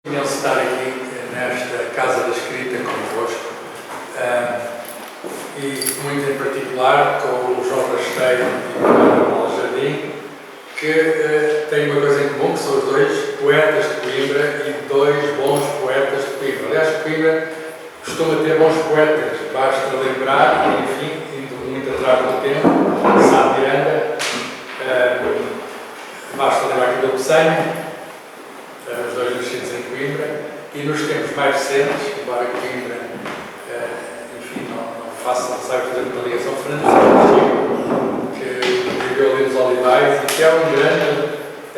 imenso estar aqui nesta Casa da Escrita convosco e muito em particular com o João Rasteiro e o Manuel Jardim, que têm uma coisa em comum, que são os dois poetas de Coimbra e dois bons poetas de Coimbra. Aliás, Coimbra costuma ter bons poetas, basta lembrar, e, enfim, indo muito atrás do tempo, Sá Miranda, basta lembrar aqui do Pessanha, os dois nascidos em Coimbra, e nos tempos mais recentes, embora Coimbra, enfim, não saiba fazer uma ligação, Fernando Santos, que viveu ali nos Olivais e que é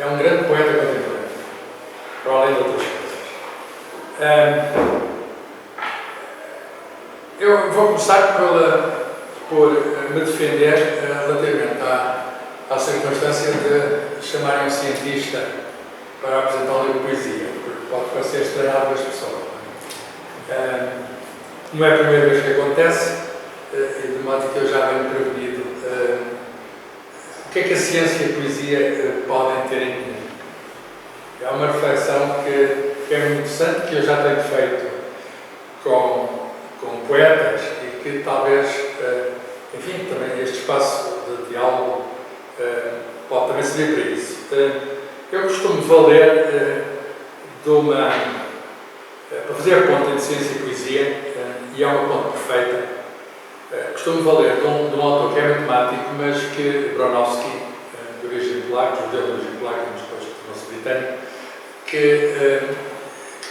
um grande poeta contemporâneo, para além de outras coisas. Eu vou começar por me defender relativamente à circunstância de chamarem um cientista para apresentar um livro de poesia, porque pode parecer estranho a algumas pessoas. Não é a primeira vez que acontece, e de modo que eu já venho prevenido. O que é que a ciência e a poesia podem ter em comum? É uma reflexão que é muito interessante, que eu já tenho feito com poetas e que talvez, enfim, também este espaço de diálogo pode também servir para isso. Eu costumo valer para fazer a ponta entre ciência e poesia, e é uma ponta perfeita, costumo valer de um autor que é matemático, mas que Bronowski, de origem polaca, judeu de origem polaca, mas depois tornou-se britânico, que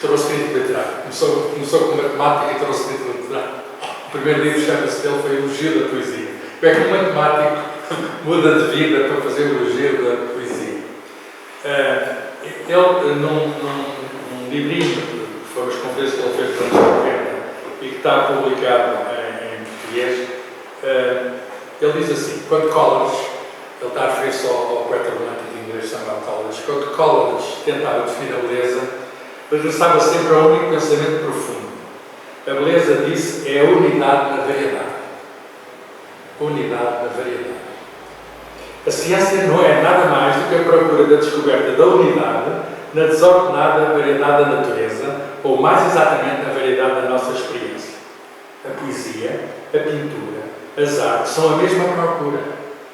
trouxe crítica literária. Começou como matemática e trouxe crítica literária. O primeiro livro, chama-se dele, foi Elogio da Poesia. Como é que um matemático muda de vida para fazer o elogio da poesia? Ele, num livrinho, que foram as conferências que ele fez durante a guerra e que está publicado em português, ele diz assim: quando Coleridge, ele está a referir-se ao poeta romântico inglês Samuel Coleridge, quando Coleridge tentava definir a beleza, regressava sempre a um único pensamento profundo. A beleza, disse, é a unidade na variedade. Unidade na variedade. A ciência não é nada mais do que a procura da descoberta da unidade na desordenada variedade da natureza, ou mais exatamente na variedade da nossa experiência. A poesia, a pintura, as artes são a mesma procura,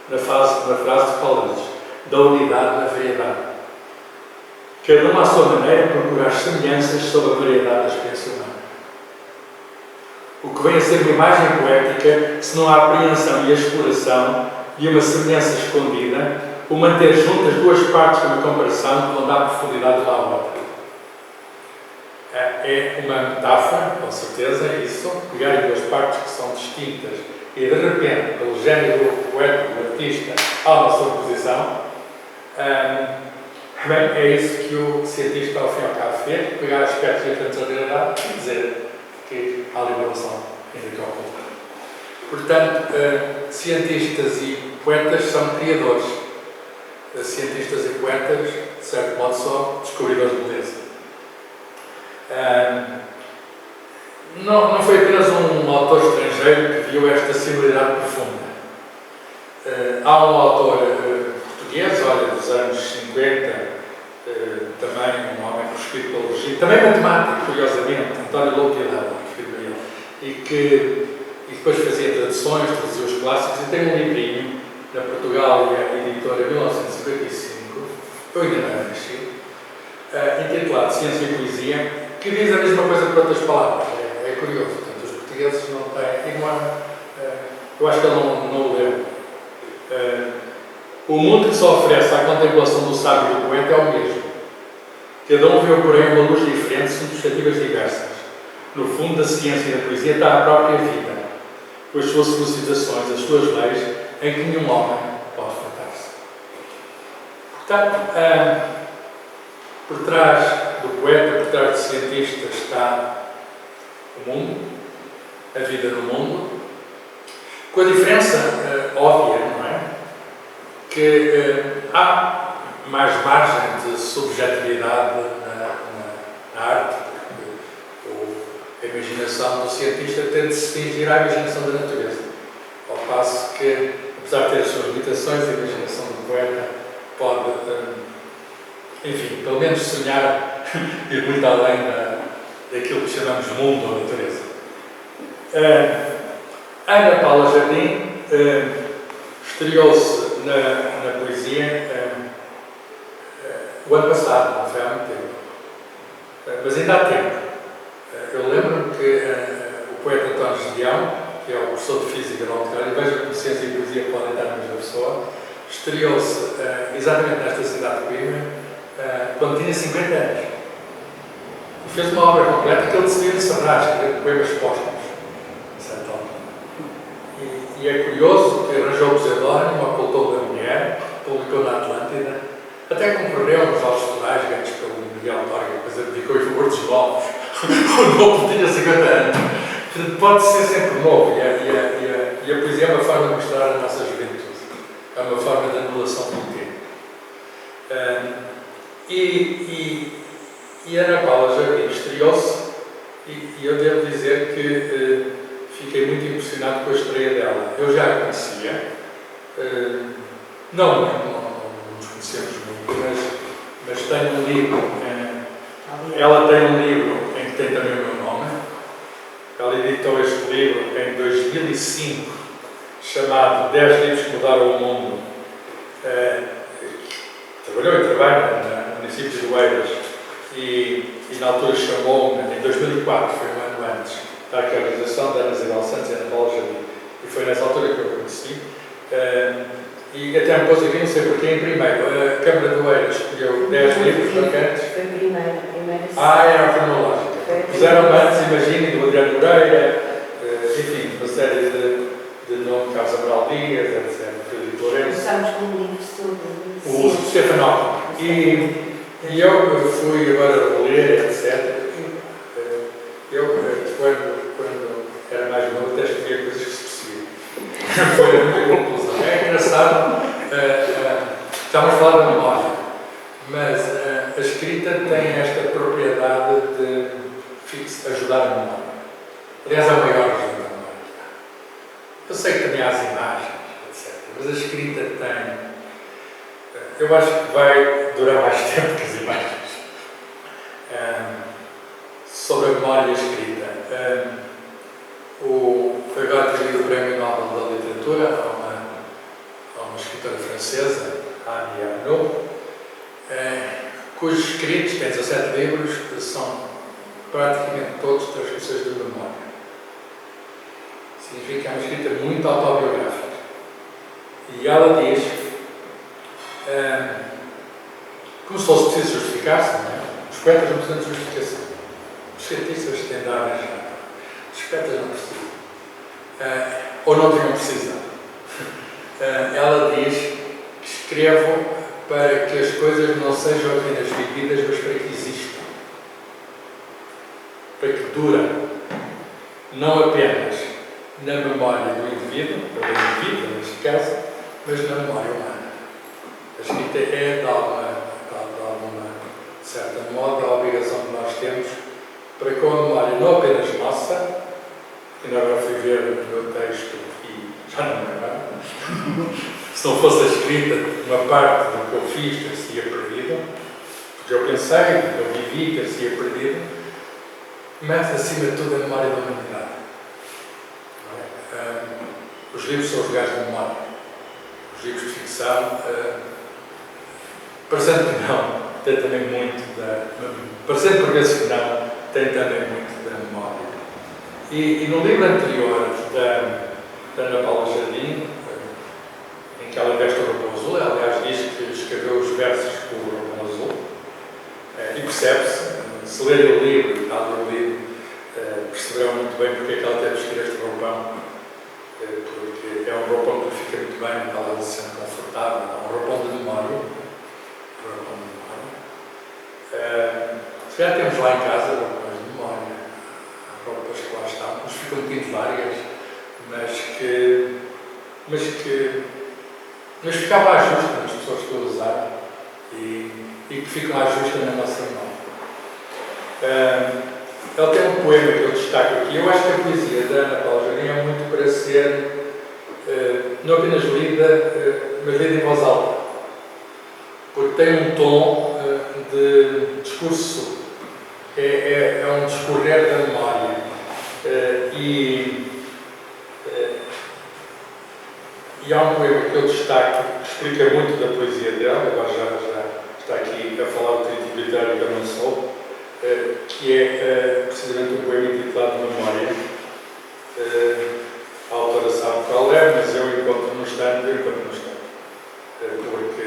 na frase de Coleridge, da unidade na variedade. Cada uma à sua maneira procura as semelhanças sobre a variedade da experiência humana. O que vem a ser uma imagem poética, se não a apreensão e a exploração de uma semelhança escondida, o manter juntas duas partes de uma comparação que vão dar profundidade uma à outra. É uma metáfora, com certeza, isso, pegar em duas partes que são distintas e, de repente, pelo género poético do artista, há uma sobreposição. Bem, é isso que o cientista, ao fim e ao cabo, fez: pegar aspectos diferentes da realidade e dizer que há liberação ainda que oculta. Portanto, cientistas e poetas são criadores. Cientistas e poetas, de certo modo, são descobridores de beleza. Não foi apenas um autor estrangeiro que viu esta similaridade profunda. Há um autor português, olha, dos anos 50, também um homem proscrito pelo regime, também matemático, curiosamente, António Louco e que depois fazia traduções, traduzia os clássicos, e tem um livrinho na Portugal, a editora 1955, eu ainda não era nascido, intitulado Ciência e Poesia, que diz a mesma coisa por outras palavras. É curioso, portanto, os portugueses não têm, eu acho que ele não o leu. O mundo que se oferece à contemplação do sábio e do poeta é o mesmo. Cada um vê, porém, uma luz diferente, são perspectivas diversas. No fundo da ciência e da poesia está a própria vida, com as suas elucidações, as suas leis, em que nenhum homem pode faltar-se. Portanto, por trás do poeta, por trás do cientista, está o mundo, a vida no mundo, com a diferença óbvia, não é? Que há mais margem de subjetividade na arte, porque a imaginação do cientista tende a se fingir à imaginação da natureza, ao passo que, apesar de ter as suas limitações, a imaginação do poeta pode, enfim, pelo menos sonhar ir muito além daquilo que chamamos mundo ou natureza. Ana Paula Jardim estreou-se na poesia o ano passado, não foi há muito tempo. Mas ainda há tempo. Eu lembro-me que o poeta António Gedeão, que é o professor de Física da UNCAR, e veja como ciência e poesia podem estar na mesma pessoa, estreou-se exatamente nesta cidade de Coimbra quando tinha 50 anos. E fez uma obra completa que ele decidiu encerrar, escrever poemas póstumos. E é curioso que arranjou o pseudónimo, ocultou da mulher, publicou na Atlântida, até concorreu nos Jogos Florais, ganhos pelo Miguel Torga, depois abdicou em favor dos novos. O novo tinha 50 anos. Pode ser sempre novo, e a poesia é uma forma de mostrar a nossa juventude. É uma forma de anulação do tempo. E Ana Paula Jardim estreou-se, e eu devo dizer que fiquei muito impressionado com a estreia dela. Eu já a conhecia, não nos conhecemos muito, mas tenho um livro, ela tem um livro em que tem também o meu nome. Ela editou este livro em 2005, chamado 10 livros que mudaram o mundo. Trabalhou e trabalha no município de Oeiras e na altura chamou-me, em 2004, foi um ano antes, da organização da Ana Isabel Santos e Ana Paula Jardim. E foi nessa altura que eu a conheci. E até me pôs aqui, não sei porquê, em primeiro. A Câmara de Oeiras escolheu 10 livros marcantes. Foi a primeira. Era a cronológica. Puseram antes, imaginem, do Adriano Moreira, enfim, uma série de nomes, Carlos Amaral Dias, etc. Começámos com um livro sobre o Stefanópolis. E eu fui agora ler, etc. Quando era mais novo, até escrevia coisas que se percebiam. Foi a minha conclusão. É engraçado, estamos a falar da memória, mas a escrita tem esta propriedade de ajudar a memória. Aliás, é o maior ajuda da memória. Eu sei que também há as imagens, etc. Mas a escrita tem. Eu acho que vai durar mais tempo que as imagens. Sobre a memória e a escrita. Foi agora atribuído o Prémio Nobel da Literatura a uma escritora francesa, Annie Ernaux, cujos escritos, tem 17 livros, são praticamente todos transcrições de memória. Significa que é uma escrita muito autobiográfica. E ela diz, como se fosse preciso justificar-se, não é? Os poetas não precisam de justificação. Os cientistas têm de arranjar. Os poetas não precisam. Ou não tinham precisado. Ela diz que escrevo para que as coisas não sejam apenas vividas, mas para que existam. Para que durem. Não apenas na memória do indivíduo, ou da indivídua, neste caso, mas na memória humana. A escrita é, de alguma certa modo, a obrigação que nós temos para com a memória não apenas nossa, ainda agora fui ver o meu texto e já não me lembro, se não fosse a escrita, uma parte do que eu fiz ter-se-ia perdido, porque eu pensei, eu vivi, ter-se-ia perdido, mas acima de tudo a memória da humanidade. Os livros são os lugares de memória. Os livros de ficção, parecendo que não, tem também muito parecendo por vezes que não, tem também muito da memória. E no livro anterior da Ana Paula Jardim, em que ela veste o roupão azul, ela aliás diz que escreveu os versos com o roupão azul, e percebe-se, se lerem o livro, perceberão muito bem porque é que ela teve de vestir este roupão, porque é um roupão que fica muito bem, ela se sente confortável, é um roupão de memória. Se já temos lá em casa roupas de memória, roupas que lá estão, mas ficam um bocadinho largas, mas ficava à justa nas pessoas que eu usar e que ficam à justa na nossa mão. Ela tem um poema que eu destaco aqui. Eu acho que a poesia da Ana Paula Jardim é muito para ser não apenas lida, mas lida em voz alta, porque tem um tom de discurso é um discorrer da memória. E há um poema que eu destaco, que explica muito da poesia dela, agora já está aqui a falar do crítico literário que eu não sou, que é precisamente um poema intitulado Memória. A autora sabe qual é, mas eu encontro no estante, porque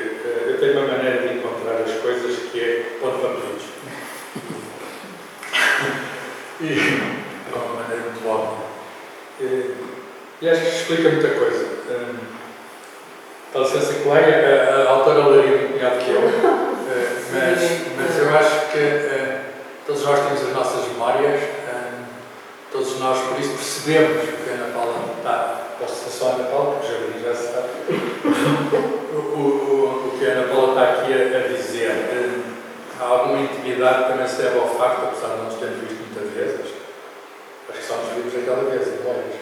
eu tenho uma maneira de encontrar as coisas que é ponto para todos. E é uma maneira muito óbvia. E acho que explica muita coisa. Dá licença, colega, a autora leria muito melhor que eu, mas eu acho que todos nós temos as nossas memórias, todos nós por isso percebemos o que a Ana Paula está, posso ser só a Ana Paula, porque já sabe, o que a Ana Paula está aqui a dizer. Há alguma intimidade também se deve ao facto, apesar de não nos termos visto muitas vezes, acho que só nos vimos aquela vez, memórias.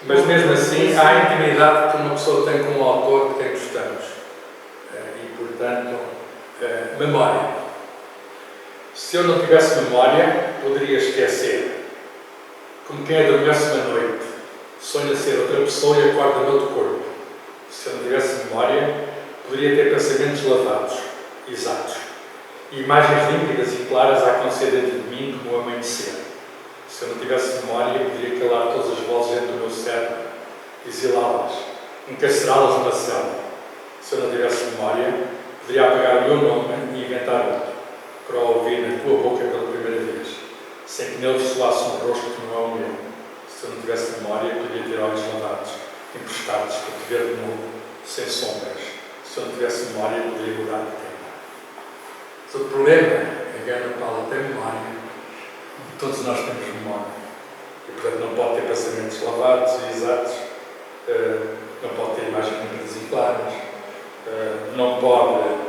Mas mesmo assim, há a intimidade que uma pessoa tem com o autor de quem gostamos. E, portanto, memória. Se eu não tivesse memória, poderia esquecer. Como quem adormece uma noite, sonha ser outra pessoa e acorda noutro corpo. Se eu não tivesse memória, poderia ter pensamentos lavados, exatos. E imagens límpidas e claras a acontecer dentro de mim como o amanhecer. Se eu não tivesse memória, poderia calar todas as vozes dentro do meu cérebro, exilá-las, encarcerá-las numa cela. Se eu não tivesse memória, poderia apagar o meu nome e inventar outro, para o ouvir na tua boca pela primeira vez, sem que nele soasse um rosto que não é o meu. Se eu não tivesse memória, poderia ter olhos lavados, emprestados, para te ver de novo, sem sombras. Se eu não tivesse memória, poderia mudar de tema. Mas o problema é que a Ana Paula tem memória. Todos nós temos memória. E, portanto, não pode ter pensamentos lavados e exatos, não pode ter imagens nítidas e claras, não pode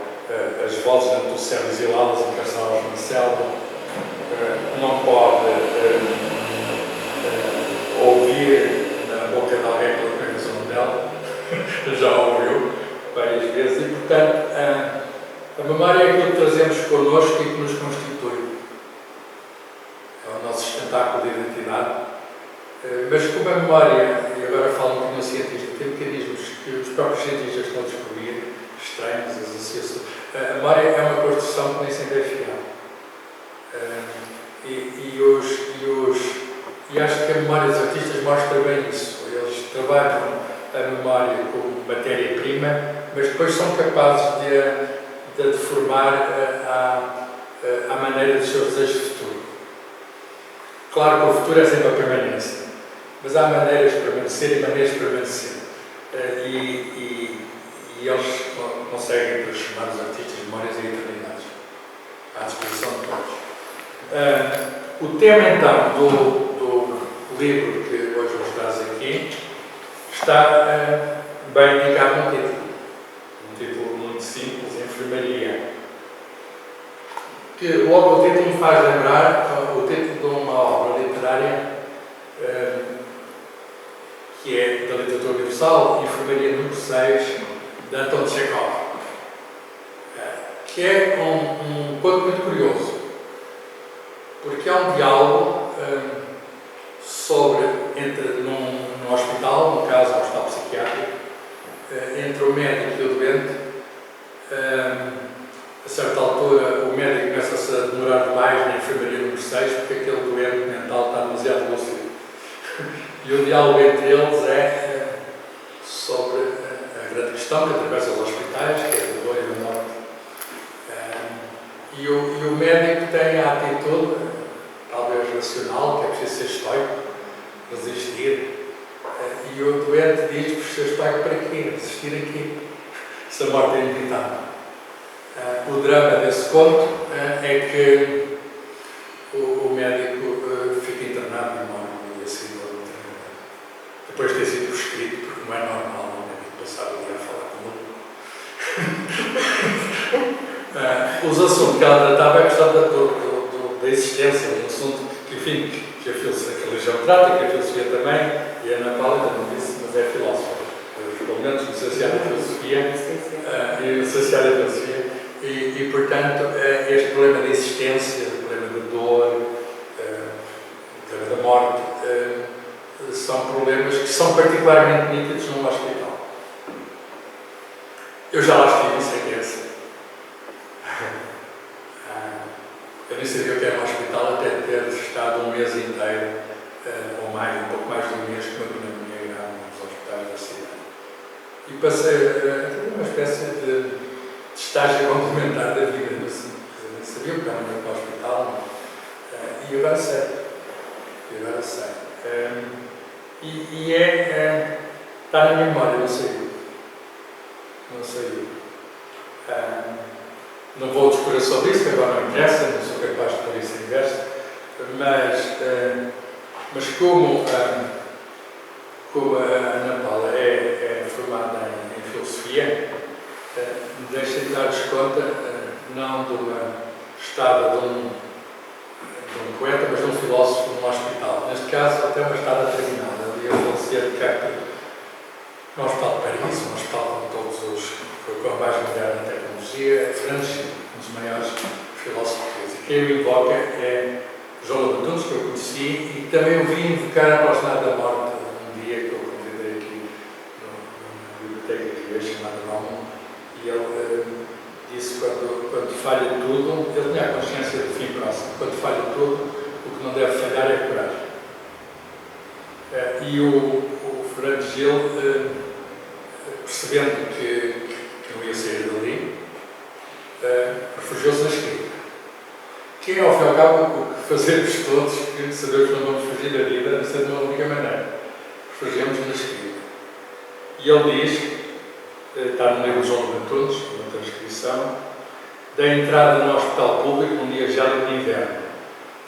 as vozes dentro do céu exilá-las e encarcerá-las na cela, não pode ouvir na boca de alguém pela canção dela, já ouviu várias vezes, e, portanto, a memória é aquilo que trazemos connosco e que nos constitui. É o nosso sustentáculo de identidade. Mas como a memória, e agora falo um bocadinho do cientista, tem mecanismos que os próprios cientistas estão a descobrir, estranhos, as associações. A memória é uma construção que nem sempre é fiel. E acho que a memória dos artistas mostra bem isso. Eles trabalham a memória como matéria-prima, mas depois são capazes de deformar à maneira dos seus desejos de futuro. Claro que o futuro é sempre a permanência, mas há maneiras de permanecer e maneiras de permanecer. E eles conseguem transformar os artistas de memórias em eternidades, à disposição de todos. O tema, então, do livro que hoje vos traz aqui está bem indicado no título. Um título muito simples, Enfermaria. Que logo o título me faz lembrar o título de uma obra literária que é da literatura universal, Enfermaria número 6, de Anton Chekhov, que é um conto muito curioso, porque é um diálogo num hospital, no caso um hospital psiquiátrico, entre o médico e o doente. A certa altura, o médico começa-se a demorar demais na enfermaria número 6 porque aquele doente mental está demasiado lúcido. E o diálogo entre eles é sobre a grande questão que atravessa os hospitais, que é a dor e a morte. E o médico tem a atitude, talvez racional, que é preciso ser estoico, resistir. E o doente diz que ser estoico para quê? Resistir aqui, se a morte é inevitável. O drama desse conto é que o médico fica internado e morre no dia seguinte da maternidade. Depois de ter sido prescrito, porque não é normal o médico passar o dia a falar com o Os assuntos que ela tratava é a questão da existência, um assunto que, enfim, que a religião trata, que a filosofia também, e a Ana Paula ainda não disse, mas é filósofa. Pelo menos licenciada em filosofia, e, portanto, este problema de existência, o problema de dor, são problemas que são particularmente nítidos num hospital. Eu já lá estive, sei que é assim. Eu nem sabia o que era um hospital até ter estado um mês inteiro, ou mais, um pouco mais de um mês, com a pneumonia grave nos hospitais da cidade. E passei uma espécie de estágio complementar da vida. Eu sabia o que era um hospital, e agora sei. Está na minha memória, não sei. Não vou discorrer sobre isso, que agora não interessa, não sou capaz de pôr isso em verso, mas como a Ana Paula é formada em filosofia, deixem de dar-vos conta, não de uma estada de um poeta, mas de um filósofo num hospital. Neste caso, até uma estada terminada. Ele ia falecer de câncer no Hospital de Paris, um hospital com todos os, com a mais moderna tecnologia, Fernando Gil, um dos maiores filósofos portugueses. Quem o invoca é João Labantunes, que eu conheci, e também o vi invocar a proximidade da morte um dia que eu convidei aqui numa biblioteca que hoje chamada Roma, e ele disse que quando falha tudo, ele tinha a consciência do fim próximo, quando falha tudo, o que não deve falhar é a coragem. E o Fernando Gil, percebendo que não ia sair dali, refugiou-se na escrita. Que é, ao fim e ao cabo, o que fazemos todos, que sabemos que não vamos fugir da vida, não sei de uma única maneira. Refugiamos na escrita. E ele diz, está no livro de João Labantunes, uma transcrição, da entrada no hospital público num dia gélido de inverno.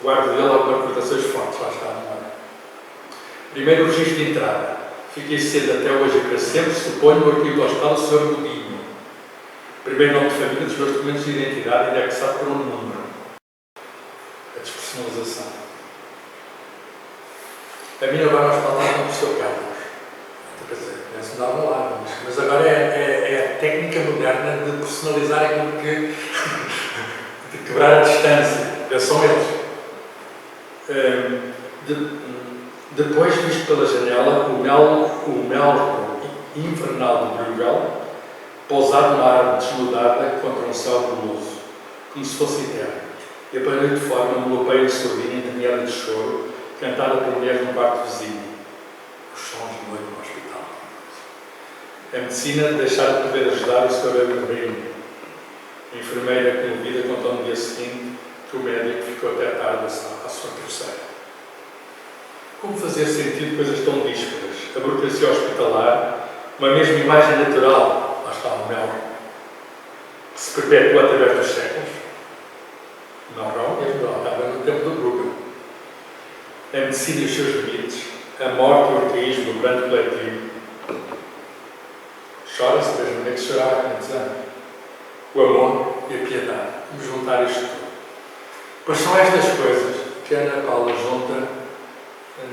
Guardo dele algumas recordações fortes, lá está no ar. Primeiro o registro de entrada. Fiquei cedo até hoje e para sempre, suponho, no arquivo do hospital do Sr. Godinho. Primeiro nome de família dos meus documentos de identidade indexado por um número. A despersonalização. A mim agora no hospital está com o professor Carlos. Quer dizer, penso não dava lá, mas agora é a técnica moderna de personalizar aquilo que de quebrar a distância. São eles. Depois, visto pela janela, o mel infernal de Bruegel, pousado numa árvore desnudada contra um céu brumoso, como se fosse eterno. E a parede de forma uma melopeia de surdina entranhada de choro, cantada por mulheres no quarto vizinho. Os sons de noite no hospital. A medicina deixar de poder ajudar o Sr. Abraham. A enfermeira comovida contou no dia seguinte que o médico ficou até tarde à sua terceira. Como fazer sentido coisas tão díspares? A burocracia hospitalar, uma mesma imagem natural, lá está o mel, que se perpetua através dos séculos. Não, estava no tempo do Bruegel. A medicina e os seus limites, a morte e o arcaísmo do grande coletivo. Chora-se da mesma maneira que se chorava há 500 anos. O amor e a piedade. Vamos juntar isto tudo. Pois são estas coisas que a Ana Paula junta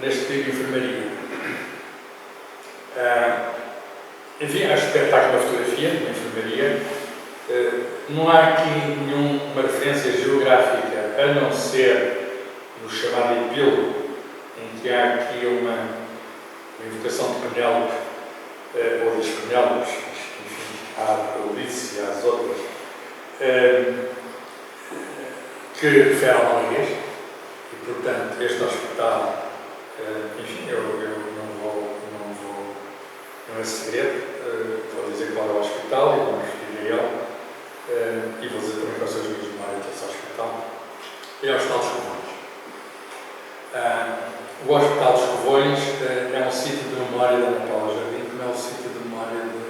neste livro de enfermaria. Enfim, acho que está aqui uma fotografia de uma enfermaria. Não há aqui nenhuma referência geográfica, a não ser no chamado epílogo, em que há aqui uma invocação de Penélope, ou das Penélopes, enfim, há a Ulisses e há as outras, que refere ao Malaguês, e portanto este hospital, enfim, eu não é segredo, vou dizer qual é o hospital e vou me referir a ele, e vou dizer também quais são as minhas memórias desse hospital. É o Hospital dos Covões. O Hospital dos Covões é um sítio de memória da Ana Paula Jardim, como é um sítio de memória de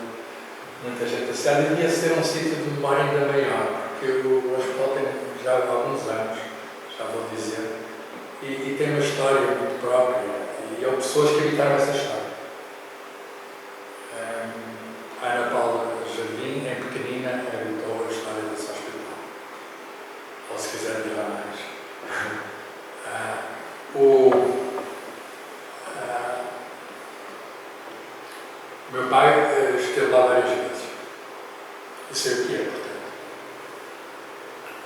muita gente da cidade, e devia ser um sítio de memória ainda maior, porque o hospital tem já há alguns anos, já vou dizer, e tem uma história muito própria, e há pessoas que habitaram essa história. A Ana Paula Jardim, em pequenina, habitou a história desse hospital. Ou se quiser dizer mais. O meu pai esteve lá várias vezes. Eu sei o que é, portanto.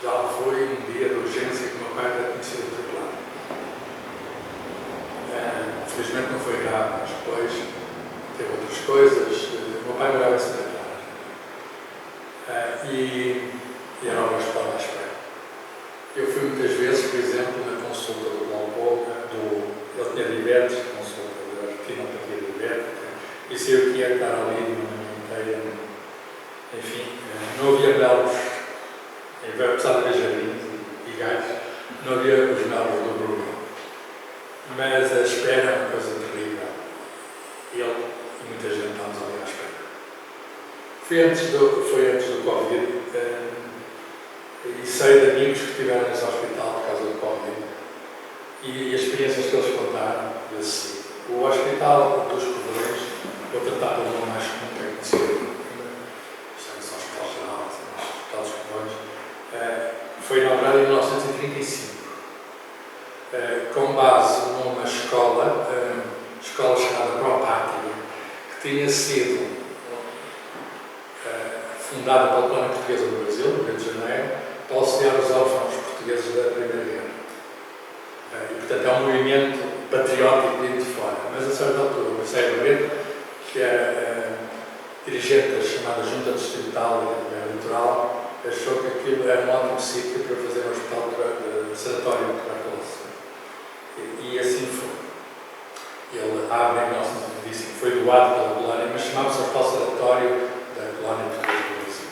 Já lá foi um dia de urgência que o meu pai era conhecido tripular. Infelizmente não foi grave, mas depois teve outras coisas. O meu pai morava em Santa Clara. E era uma escola à espera. Eu fui muitas vezes, por exemplo, na consulta do glaucoma, ele tinha diabetes, consulta da retinopatia diabética, e sei o que é estar ali de uma manhã inteira. Enfim, não havia belos, apesar de haver jardins e galhos, não havia os belos do Bruno. Mas a espera é uma coisa terrível. Ele e muita gente estamos ali à espera. Foi antes do Covid, e sei de amigos que estiveram nesse hospital por causa do Covid. E as experiências que eles contaram, o Hospital dos Cordões, vou tratar pelo nome mais comum que é conhecido, chama-se Hospital Geral, Hospital dos Cordões, foi inaugurado em 1935, com base numa escola chamada Propátria, que tinha sido fundada pela colónia portuguesa do Brasil, no Rio de Janeiro, para auxiliar os órfãos portugueses da Primeira Guerra. E, portanto, é um movimento patriótico vindo de fora. Mas, a certa altura, o Marcelo Barreto, que era dirigente da chamada Junta Distrital e Eleitoral, achou que aquilo era um ótimo sítio para fazer um hospital de sanatório de tuberculose. E assim foi. Ele abre em 1925, foi doado pela colónia, mas chamava-se Hospital Sanatório da Colónia Portuguesa do Brasil.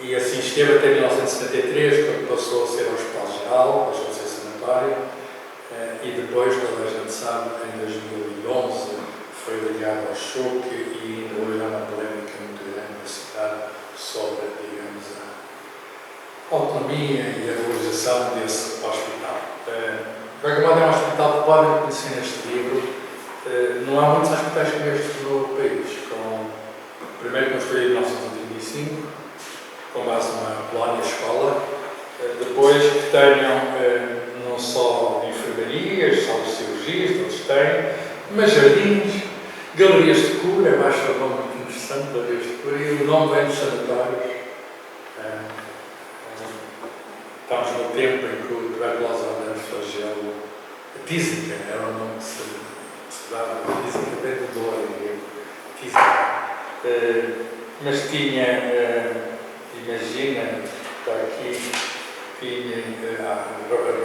E assim esteve até 1973, quando passou a ser o Hospital Geral, deixou de ser sanatório, e depois, toda a gente sabe, em 2011 foi ligado ao choque e ainda hoje há uma polémica muito grande na cidade sobre, digamos, a autonomia e a valorização desse hospital. De qualquer modo, é um hospital que podem conhecer neste livro. Não há muitos hospitais como este no país, primeiro construído em 1935, com base numa colónia escola, depois que tenham não só enfermarias, salas de cirurgias, todos têm, mas jardins, galerias de cura, eu acho o nome muito interessante, galerias de cura, e o nome vem dos sanatórios. Estamos no tempo em que o tuberculose era um flagelo, a tísica era o nome que se dava, a tísica bem de dor, tísica. Mas tinha, imagina, está aqui, tinha,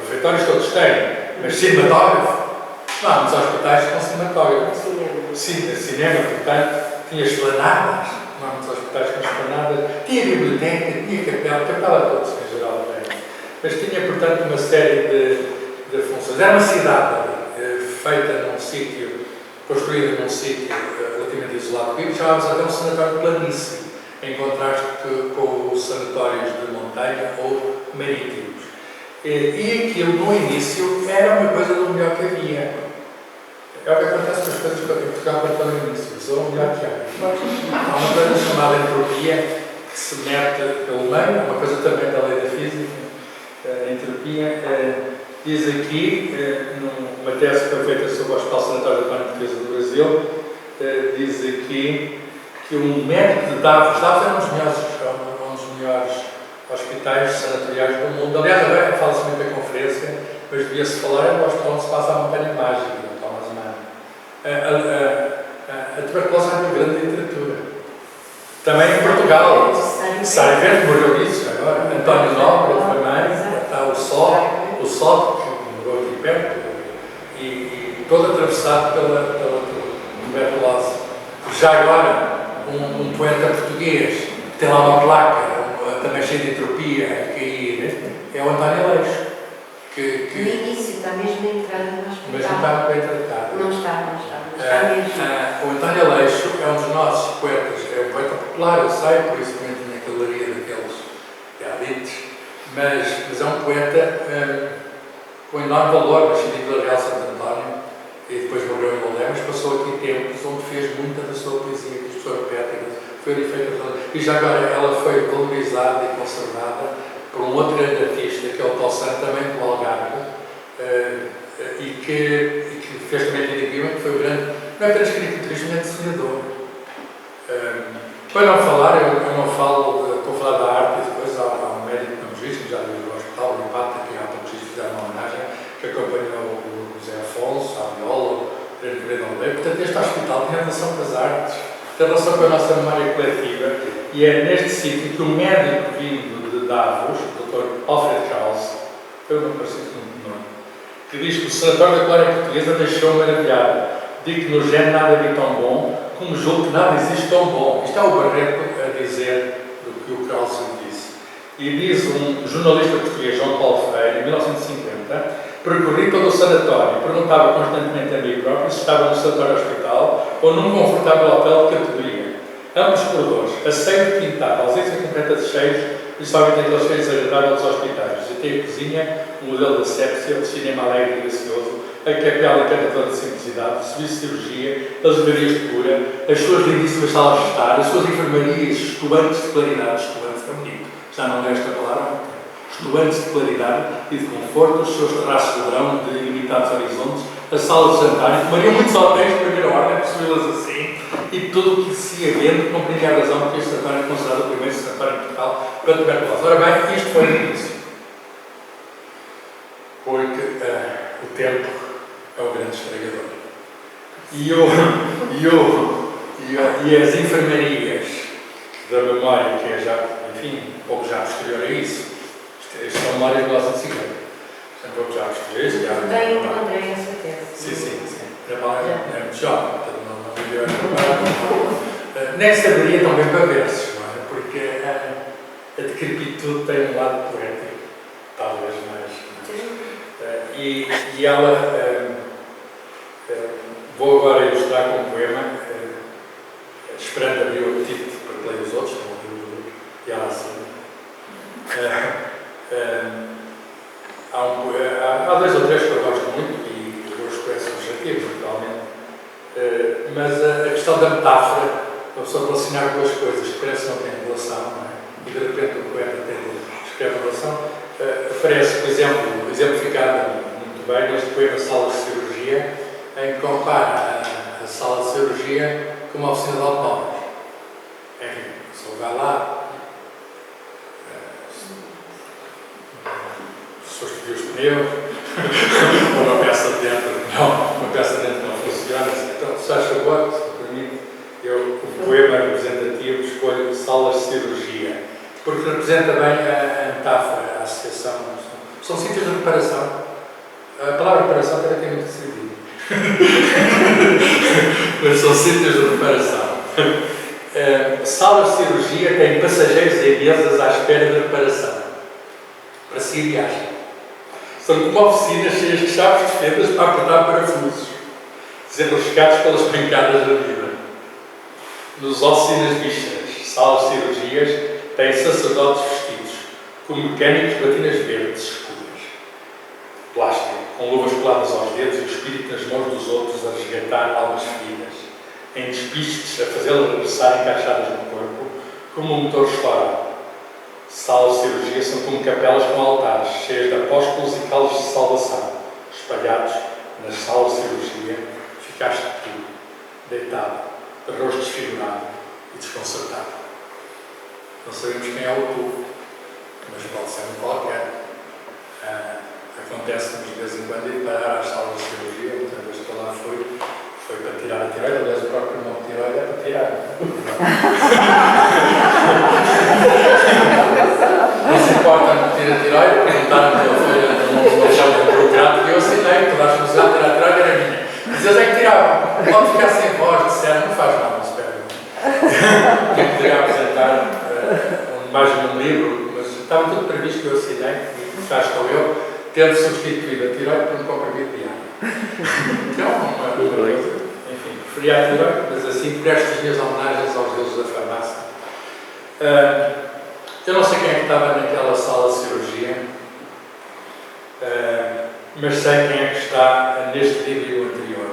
refeitórios todos têm, mas cinematógrafo, não há muitos hospitais com cinematógrafo. Cinema, portanto, tinha esplanadas, não há muitos hospitais com esplanadas, tinha biblioteca, tinha capela todos em geral têm, mas tinha, portanto, uma série de funções. Era uma cidade feita num sítio, construída num sítio relativamente isolado, que chamava-se até um sanatório planície, em contraste com os sanatórios de montanha ou marítimos. E aquilo, no início, era uma coisa do melhor que havia. É o que acontece com as coisas que em Portugal quando estão no início, são o melhor que há. Há uma coisa chamada entropia, que se mete pelo meio, é uma coisa também da lei da física. A entropia diz aqui, numa tese que foi feita sobre o Hospital Sanatório da Colónia Portuguesa do Brasil, diz aqui que um médico de Davos é um dos melhores hospitais sanatoriais do mundo. Aliás, agora fala-se muito em conferência, mas devia-se falar do hospital onde se passa a montanha mágica, do Thomas Mann. A tuberculose é uma grande literatura. Também em Portugal. Sai vento, morreu disso agora. António Nobre também. Está o Sol, que morou aqui perto, e todo atravessado pela tuberculose. Já agora, um poeta português que tem lá uma placa, também cheia de entropia, a cair, é o António Aleixo. No início está mesmo entrando no hospital. Mas não está bem tratado. Não está mesmo. O António Aleixo é um dos nossos poetas, é um poeta popular, eu sei, por isso também tinha a galeria daqueles diadetes, mas é um poeta com enorme valor, nascido em Vila Real Santo António, e depois morreu em Bolé, mas passou aqui tempos onde fez muita da sua poesia, que as pessoas repetem, foi feita. E já agora ela foi valorizada e conservada por um outro grande artista, que é o Tossan, também do Algarve, e que fez também aqui, que foi o grande, não é apenas caricaturista, mas desenhador. Para não falar, eu não falo, estou a falar da arte e depois há um médico pneumologista, que já viu no hospital, o Pata, que é um pneumologista, fizeram uma homenagem, que acompanhou Portanto, este hospital tem relação com as artes, tem relação com a nossa memória coletiva, e é neste sítio que o médico vindo de Davos, o Dr. Alfred Charles, eu não pareço muito nome, que diz que o Sanatório da Colónia Portuguesa deixou maravilhado. Digo que no género nada vi tão bom, como julgo que nada existe tão bom. Isto é o Barreto a dizer do que o Carlson disse. E diz um jornalista português, João Paulo Freire, em 1950, percorri todo o sanatório e perguntava constantemente a mim próprio se estava no sanatório hospital ou num confortável hotel de categoria. Ambos corredores, asseio de pintado, ausência completa de cheiros, principalmente aqueles cheiros agradáveis dos hospitais. Visitei a cozinha, o modelo da sepsia, o cinema alegre e gracioso, a capela encantadora de simplicidade, o serviço de cirurgia, as livrarias de cura, as suas lindíssimas salas de estar, as suas enfermarias estuantes de claridade, estuantes é bonito, já não é esta palavra, estuantes de claridade e de conforto, os seus terraços de verão de ilimitados horizontes, as salas de jantar, mariam muitos hotéis de primeira ordem, possuí-las assim, e tudo o que se ia vendo, compreendia a razão porque este sanatório é considerado o primeiro sanatório em Portugal para tuberculose. Ora bem, isto foi no início, porque o tempo é o grande estragador. E as enfermarias da memória, que é já, enfim, um pouco já posterior a isso, estas são memórias de 1950. Um pouco já posterior a isso. Também encontrei essa tese. Sim. É muito jovem, portanto não viveu a nem saberia tão bem para versos, não é? Porque a decrepitude tem um lado poético, talvez mais. E ela, vou agora ilustrar com um poema, esperando abrir o apetite para ler os outros, como abrir o livro, e ela assim. Há dois ou três que eu gosto muito e vou escolher subjetivos, naturalmente, mas a questão da metáfora, a pessoa relacionar duas coisas que parece que não têm relação, não é? E de repente o poeta escreve relação, aparece, por exemplo, exemplificado muito bem neste poema Sala de Cirurgia, em que compara a sala de cirurgia com uma oficina de automóveis. Enfim, a pessoa vai lá, substituir os pneus, uma peça de dentro não funciona. Então, se faz favor, se me permite, o poema representativo escolho salas de cirurgia, porque representa bem a metáfora, a associação. São sítios de reparação. A palavra reparação também tem muito sentido. Mas são sítios de reparação. Salas de cirurgia têm passageiros e mesas à espera de reparação, para seguir viagem. São como oficinas cheias de chaves de fendas para apertar parafusos, desenroscados pelas pancadas da vida. Nos oficinas bichas, salas de cirurgias, têm sacerdotes vestidos, como mecânicos de batinas verdes escuras, plástico, com luvas coladas aos dedos e o espírito nas mãos dos outros a resgatar almas feridas, em despistes a fazê-las regressar encaixadas no corpo, como um motor restaurado. Salas de cirurgia são como capelas com altares, cheias de apóstolos e calos de salvação. Espalhados nas salas de cirurgia, ficaste tu, deitado, de rosto desfigurado e desconcertado. Não sabemos quem é o tu, mas pode ser um qualquer. Acontece-nos de vez em quando ir parar às salas de cirurgia, muitas vezes que eu lá foi para tirar a tiroide, aliás o próprio nome de tiroide é para tirar. Não se importa de tirar a tiroide, perguntaram-me pela folha de chave burocrático e eu assinei, toda a responsabilidade de tirar a tiroide era minha. Mas eles é que tiravam, pode ficar sem voz, disseram, não faz mal, não se perde. Eu poderia apresentar mais um livro, mas estava tudo previsto que eu assinei, e cá estou eu, tendo substituído a tiroide por um comprimido de água. Então, enfim, preferia a tiroide, mas assim presto as minhas homenagens aos deuses da farmácia. Eu não sei quem é que estava naquela sala de cirurgia, mas sei quem é que está neste livro e no anterior.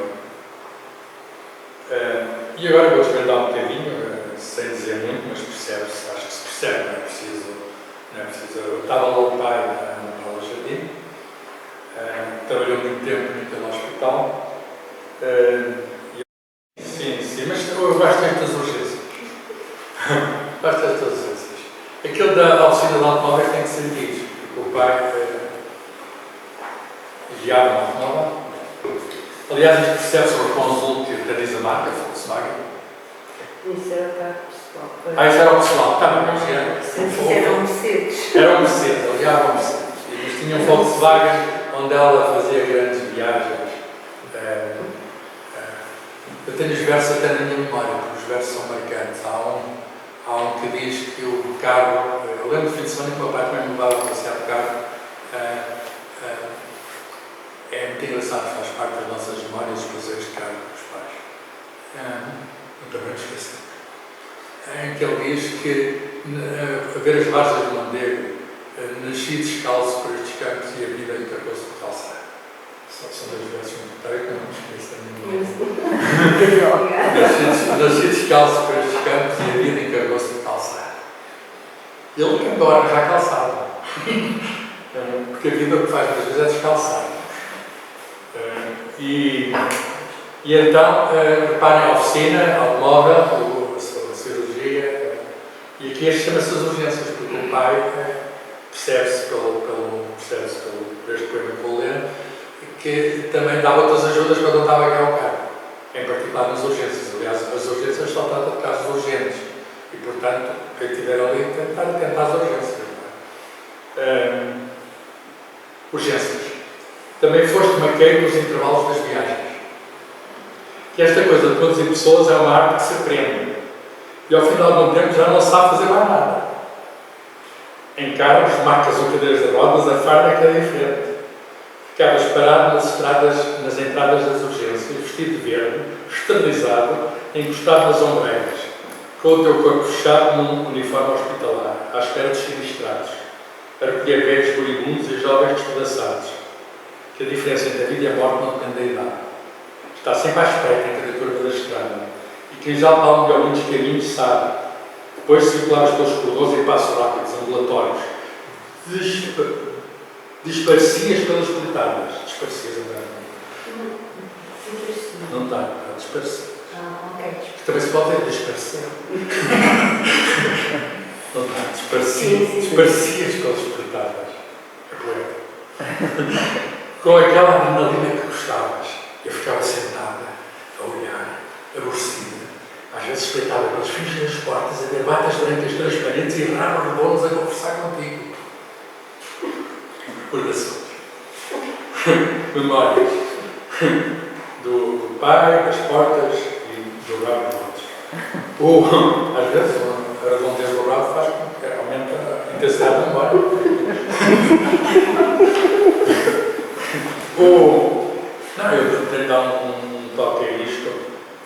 E agora vou desvendar um bocadinho, sem dizer muito, mas percebe-se, acho que se percebe, não é preciso. Eu estava lá o pai na Paula Jardim, trabalhou muito tempo naquele hospital. Sim, mas eu gosto destas urgências. Gosto destas urgências. Aquilo da oficina de automóveis tem que ser dito. O pai guiava um automóvel, Aliás, isto percebe-se o consulto que diz a marca Volkswagen. Isso era o carro pessoal. Ah, isso era o pessoal, está bem, mas Eram Mercedes. era um Mercedes, aliás, um Mercedes. Eles tinham um Volkswagen onde ela fazia grandes viagens. Eu tenho os versos até na minha memória, porque os versos são marcantes. Há um que diz que o carro, eu lembro do fim de semana que o meu pai também me levava a passear de carro. É muito engraçado, faz parte das nossas memórias, os passeios de carro com os pais. Não também me esqueci. Em que ele diz que, a ver as varjas de Mondego, nasci descalço por estes campos e a vida encargou-se de calçar. São dois versos muito que eu não me esqueço da minha nasci descalço por estes campos e a vida encargou-se de calçar. Ele que agora já calçava. Porque a vida o que faz muitas vezes é descalçar. E então, reparem, a oficina, automóvel, a cirurgia, e aqui chama-se as urgências, porque o pai percebe-se por este poema que vou ler, que também dava outras ajudas quando não estava cá ao carro, em particular nas urgências. Aliás, as urgências só tratam de casos urgentes, e portanto, quem estiver ali tentar as urgências. Urgências. Também foste maqueiro nos intervalos das viagens. Que esta coisa de conduzir pessoas é uma arte que se aprende. E ao final de um tempo já não sabe fazer mais nada. Em carros, macas ou cadeiras de rodas, a fármaca é diferente. Ficavas parado nas entradas das urgências, vestido de verde, esterilizado, encostado nas ombreiras, com o teu corpo fechado num uniforme hospitalar, à espera dos sinistrados, a recolher velhos moribundos e jovens despedaçados. Que a diferença entre a vida e a morte não depende da idade. Está sempre à espreita em cada curva da estrada. E quem já palmeou muitos caminhos sabe. Depois de circular os teus corredores e passos rápidos, ambulatórios, disparcias pelas portadas. Disparcias agora. Não está, disparcias. Ok. Também se pode dizer disparcias. Não está, disparcias pelas portadas. É poeta. Com aquela adrenalina que gostavas, eu ficava sentada, a olhar, aborrecida. Às vezes espreitava pelos fins das portas, a ver batas brancas transparentes e raros redondos a conversar contigo. Recordações. Memórias. Do pai, das portas e do rabo de outros. Ou, às vezes, a redondez do rabo faz com que aumente a intensidade da memória. Não, eu tentei dar um toque a isto.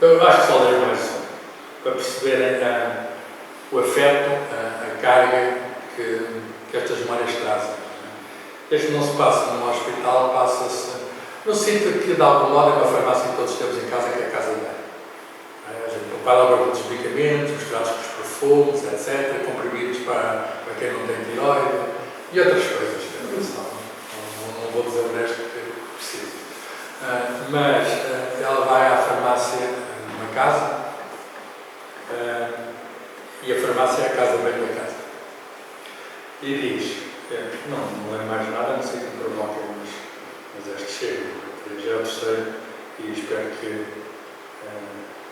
Eu acho que só ler mais um, para perceberem o afeto, a carga que estas memórias trazem. Este não se passa num hospital, passa-se no sítio que, de algum modo, é uma farmácia que todos temos em casa, que é a casa de banho. A gente prepara a obra dos medicamentos, misturados com os perfumes, etc., comprimidos para quem não tem tiroide e outras coisas. Não vou dizer o resto porque preciso. Mas ela vai à farmácia numa casa e a farmácia é a casa bem da casa. E diz, não é mais nada, não sei que me provoca, mas este chega. Já é o terceiro e espero que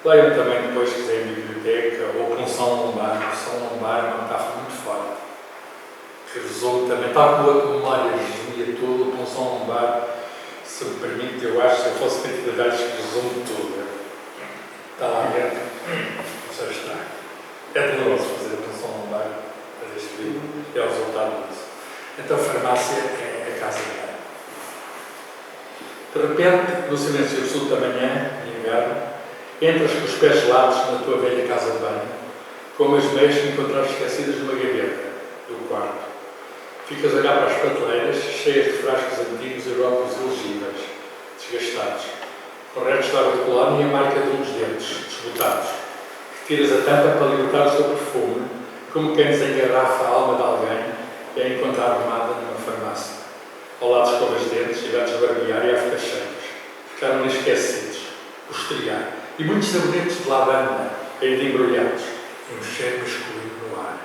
leiam também depois que quiserem em biblioteca ou punção lombar. A punção lombar é uma metáfora muito forte. Que resume também, tal como a memória resumia tudo, a punção lombar, se me permite, eu acho, se eu fosse criatividade, que resume tudo. Está lá dentro, não sei se está. É doloroso fazer a punção lombar para este livro, é o resultado disso. Então a farmácia é a casa de banho. De repente, no silêncio absoluto da manhã, de inverno, entras com os pés gelados na tua velha casa de banho, como as meias que encontraste esquecidas numa gaveta do quarto. Ficas a olhar para as prateleiras, cheias de frascos antigos e rótulos elegíveis, desgastados, com restos de água de colónia e a marca de uns dentes, desbotados. Tiras a tampa para libertar o seu perfume, como quem desengarrafa a alma de alguém e a encontra armada numa farmácia. Ao lado de escovas de dentes, tirados de barbear e afracheiros. Ficaram esquecidos, posterior, e muitos sabonetes de lavanda, ainda embrulhados, e um cheiro masculino no ar.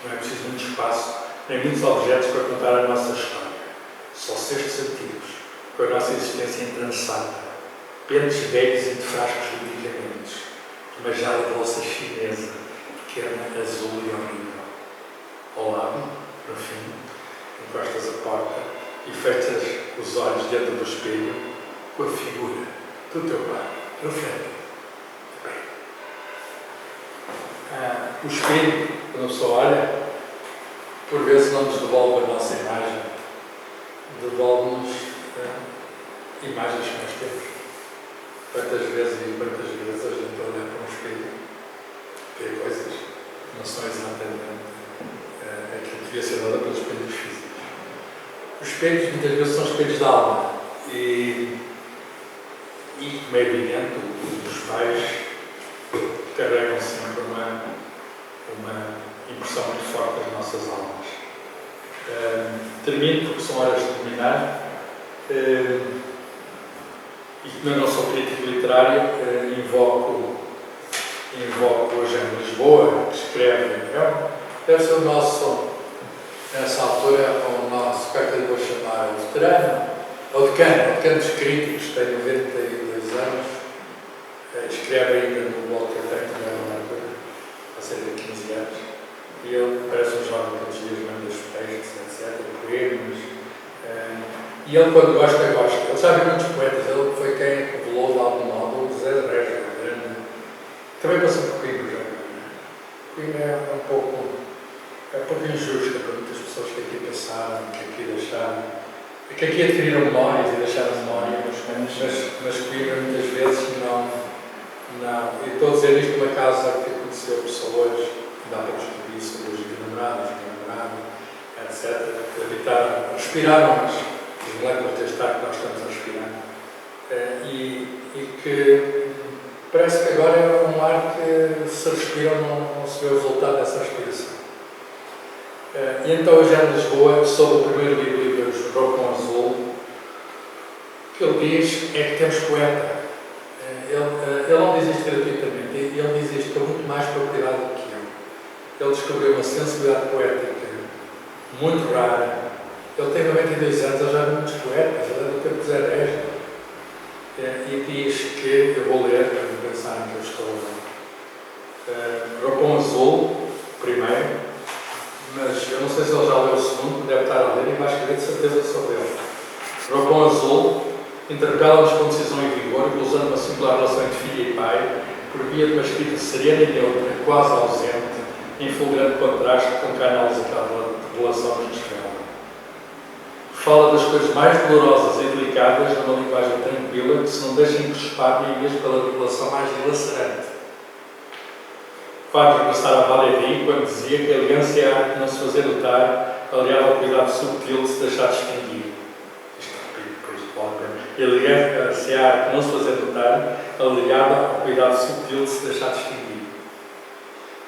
Não é preciso muito espaço, nem muitos objetos para contar a nossa história. Só 6 sentidos, com a nossa existência entrançada, pentes velhos entre frascos de medicamentos, uma jarra de louça chinesa, pequena, azul e horrível. Ao lado, no fim, encostas a porta e fechas os olhos dentro do espelho com a figura do teu pai, no frente. O espelho, quando a pessoa olha, por vezes não nos devolve a nossa imagem, devolve-nos imagens que nós temos. Quantas vezes a gente olha para um espelho, vê coisas que não são exatamente aquilo que devia ser dado pelos espelhos físicos. Os espelhos muitas vezes são espelhos da alma e como é evidente, os pais carregam sempre uma impressão muito forte das nossas almas. Termino, porque são horas de terminar, e como eu não sou crítico literário, invoco hoje em Lisboa, que escreve, deve ser o nosso, nessa altura, o nosso, como é que eu vou chamar, o veterano, o decano dos críticos, tem 92 anos, escreve ainda no blog que eu tenho, há cerca de 15 anos, e ele parece um jovem todos os dias, manda os textos, etc., poemas, e ele, quando gosta. Ele já viu muitos poetas, ele foi quem revelou de algum modo o José de Reis, também passou por Coimbra já. Coimbra é um pouco injusta para muitas pessoas que aqui passaram, que aqui deixaram, que aqui adquiriram memórias e deixaram memórias, mas Coimbra muitas vezes não. E estou a dizer isto numa casa que conheceu pessoas, que dá para discutir sobre os namorados, etc., que habitaram, respiraram os moléculas deste ar que nós estamos a respirar. E que parece que agora é um ar que se respira, não se vê o resultado dessa respiração. E então hoje em Lisboa, sob o primeiro livro dos Rocon Azul, o que ele diz é que temos poeta. Ele não diz isto gratuitamente, ele diz isto com muito mais propriedade do que eu. Ele descobriu uma sensibilidade poética muito rara. Ele tem 92 anos, ele já viu muitos poetas, ele é do tempo de Zé Régio. E diz que, eu vou ler, para não pensarem que eu estou Rocon Azul, primeiro, mas eu não sei se ele já leu o segundo, deve estar a ler e vai escrever de certeza sobre ele. Rocon Azul interpela-nos com decisão e vigor, usando uma singular relação entre filho e pai, por via de uma escrita serena e neutra, quase ausente, em fulgurante contraste com que a análise daquela relação nos desvela. Fala das coisas mais dolorosas e delicadas numa linguagem tranquila que se não deixa encrespar nem mesmo pela revelação mais dilacerante. Faz regressar a Valéry quando dizia que a elegância é a arte de não se fazer notar, aliada ao cuidado subtil de se deixar distinguir. Elegância é a arte de não se fazer notar, aliada ao cuidado subtil de se deixar distinguir.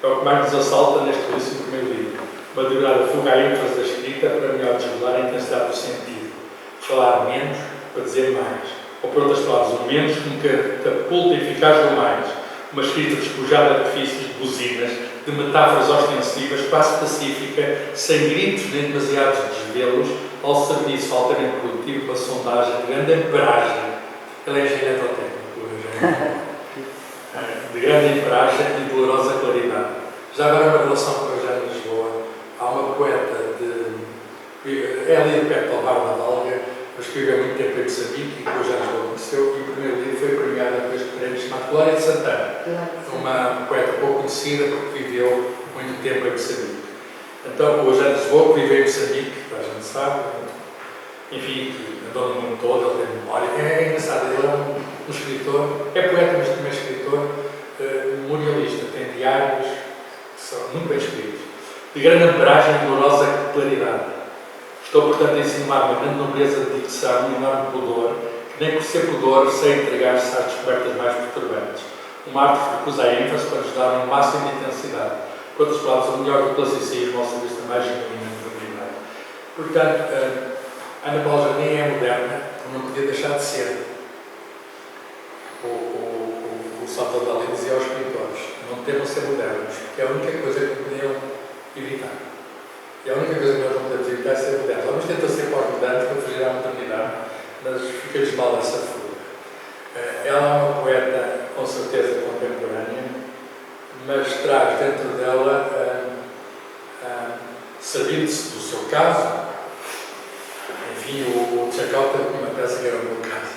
É o que mais nos assalta neste belíssimo primeiro livro. Uma deliberada fuga à ênfase da escrita para melhor desvelar a intensidade do sentido. Falar menos para dizer mais. Ou, por outras palavras, o menos como catapulta eficaz do mais. Uma escrita despojada de artifícios, de buzinas, de metáforas ostensivas, quase pacífica, sem gritos nem demasiados desvelos, ao serviço altamente produtivo para sondagem de grande amperagem. Ele é engenheiro técnico, de grande amperagem e dolorosa claridade. Já agora, uma relação com o Eugênio de Lisboa, há uma poeta é ali de perto do Alvar da Valga, mas que viveu muito tempo em Moçambique e que o Eugênio de Lisboa conheceu, e o primeiro livro foi premiado com este prémio chamado Glória de Santana. Uma poeta pouco conhecida porque viveu muito tempo em Moçambique. Então, o Eugênio de Lisboa, que viveu em Moçambique, que a gente sabe, enfim, andou no mundo todo, ele tem memória. É engraçado, ele é um escritor, é poeta, mas também é escritor, memorialista, tem diários que são muito bem escritos, de grande amperagem e dolorosa claridade. Estou, portanto, a insinuar uma grande nobreza de dicção e um enorme pudor, que nem por ser pudor sei entregar-se às descobertas mais perturbantes. Uma arte que recusa a ênfase para nos dar um máximo de intensidade. Por outras palavras, o melhor do classicismo ao serviço da mais genuína modernidade. Portanto, Ana Paula Jardim é moderna, como não podia deixar de ser. O Salvador Dalí dizia aos escritores: não temam ser modernos, porque é a única coisa que podiam evitar. E a única coisa que nós não podemos evitar é ser modernos. Alguns tentam ser pós-modernos para fugir à modernidade, mas fica-lhes mal essa fuga. Ela certeza contemporânea, mas traz dentro dela, servindo-se do seu caso, enfim, o Tchakal teve uma peça que era o meu caso,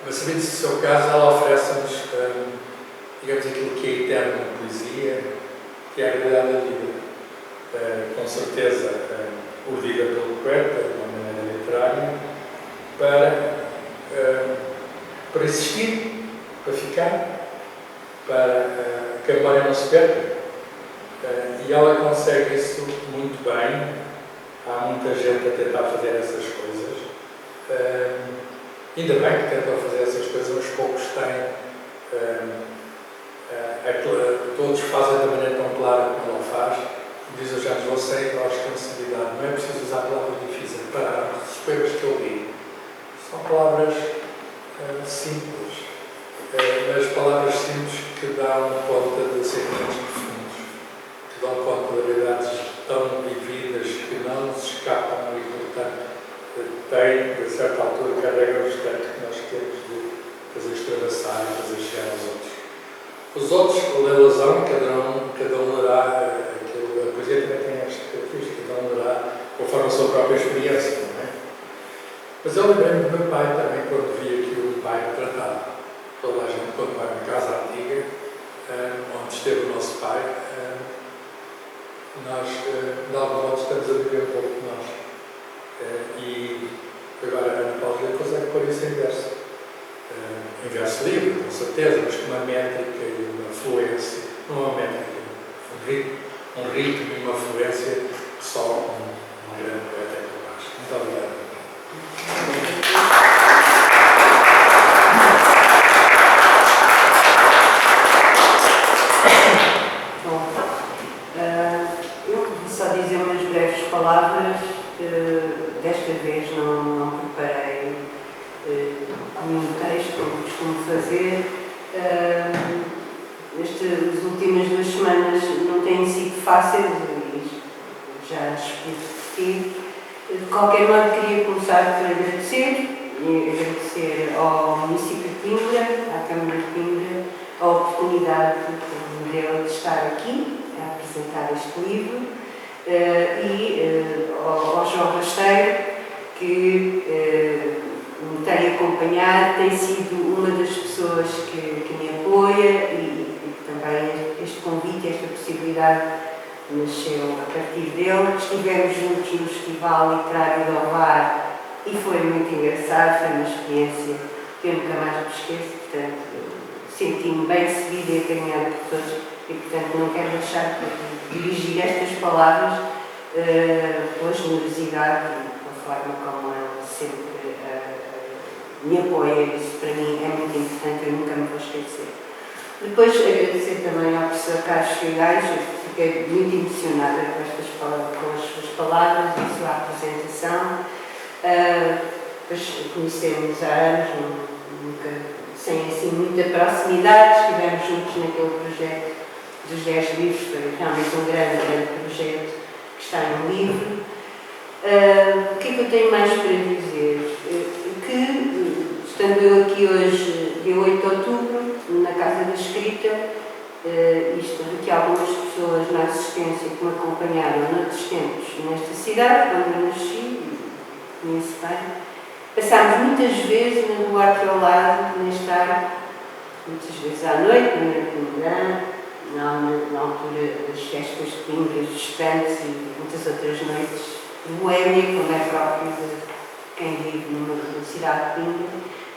mas servindo-se do seu caso, ela oferece-nos, digamos, aquilo que é eterno na poesia, que é a realidade da vida. Com certeza, urdida pelo poeta, de uma maneira literária, para existir, para ficar, para que a memória não se perca. E ela consegue isso muito bem. Há muita gente a tentar fazer essas coisas. Ainda bem que tentam fazer essas coisas, mas poucos têm. Todos fazem da maneira tão clara como ela faz. Diz o James Lossey, a ostensibilidade. Não é preciso usar palavras difíceis para as poemas que eu li. São palavras simples, mas palavras simples que dão conta de sentimentos profundos, que dão conta de realidades tão vividas que não nos escapam e, portanto, têm, de certa altura, carregam o estante que nós temos de fazer extravasar e fazer chegar aos outros. Os outros, lê-las-ão, cada um lerá aquilo. A poesia também tem esta característica, cada um lerá conforme a sua própria experiência, não é? Mas eu lembrei-me do meu pai também, quando vi aquilo, o pai retratado. Toda a gente, quando vai na casa antiga, onde esteve o nosso pai, nós, de algum modo, estamos a viver um pouco de nós. E agora a Ana Paula Leite consegue pôr isso em verso. Em verso livre, com certeza, mas com uma métrica e uma fluência, não uma métrica, um ritmo e uma fluência que só um grande poeta é capaz. Muito obrigado. Bom, eu vou só dizer umas breves palavras. Desta vez não preparei nenhum texto, como costumo fazer. Estas últimas 2 semanas não têm sido fáceis e já explico porquê. De qualquer modo, queria começar por agradecer ao município de Coimbra, à Câmara de Coimbra, a oportunidade que me deu de estar aqui a apresentar este livro e ao João Rasteiro, que me tem acompanhado, tem sido uma das pessoas que me apoia e também este convite, esta possibilidade nasceu a partir dele. Estivemos juntos no Festival Literário do Alvar e foi muito engraçado, foi uma experiência que eu nunca mais me esqueço, portanto senti-me bem recebida e acarinhada por todos e portanto não quero deixar de dirigir estas palavras pela generosidade e pela forma como ela sempre me apoia. Isso para mim é muito importante, eu nunca me vou esquecer. Depois agradecer também ao professor Carlos Figueiredo, eu fiquei muito emocionada com as suas palavras e a sua apresentação. Depois conhecemos há anos, sem assim muita proximidade, estivemos juntos naquele projeto dos 10 livros, foi realmente um grande projeto que está no livro. O que é que eu tenho mais para dizer? Que, estando eu aqui hoje, dia 8 de outubro, na Casa da Escrita, isto de que algumas pessoas na assistência que me acompanharam noutros tempos nesta cidade, quando eu nasci, conheço bem, passámos muitas vezes na rua aqui ao lado, neste ar, muitas vezes à noite, na noite de manhã, na altura das festas de Coimbra, dos estantes e muitas outras noites de boémia, como é próprio de quem vive numa cidade de Coimbra.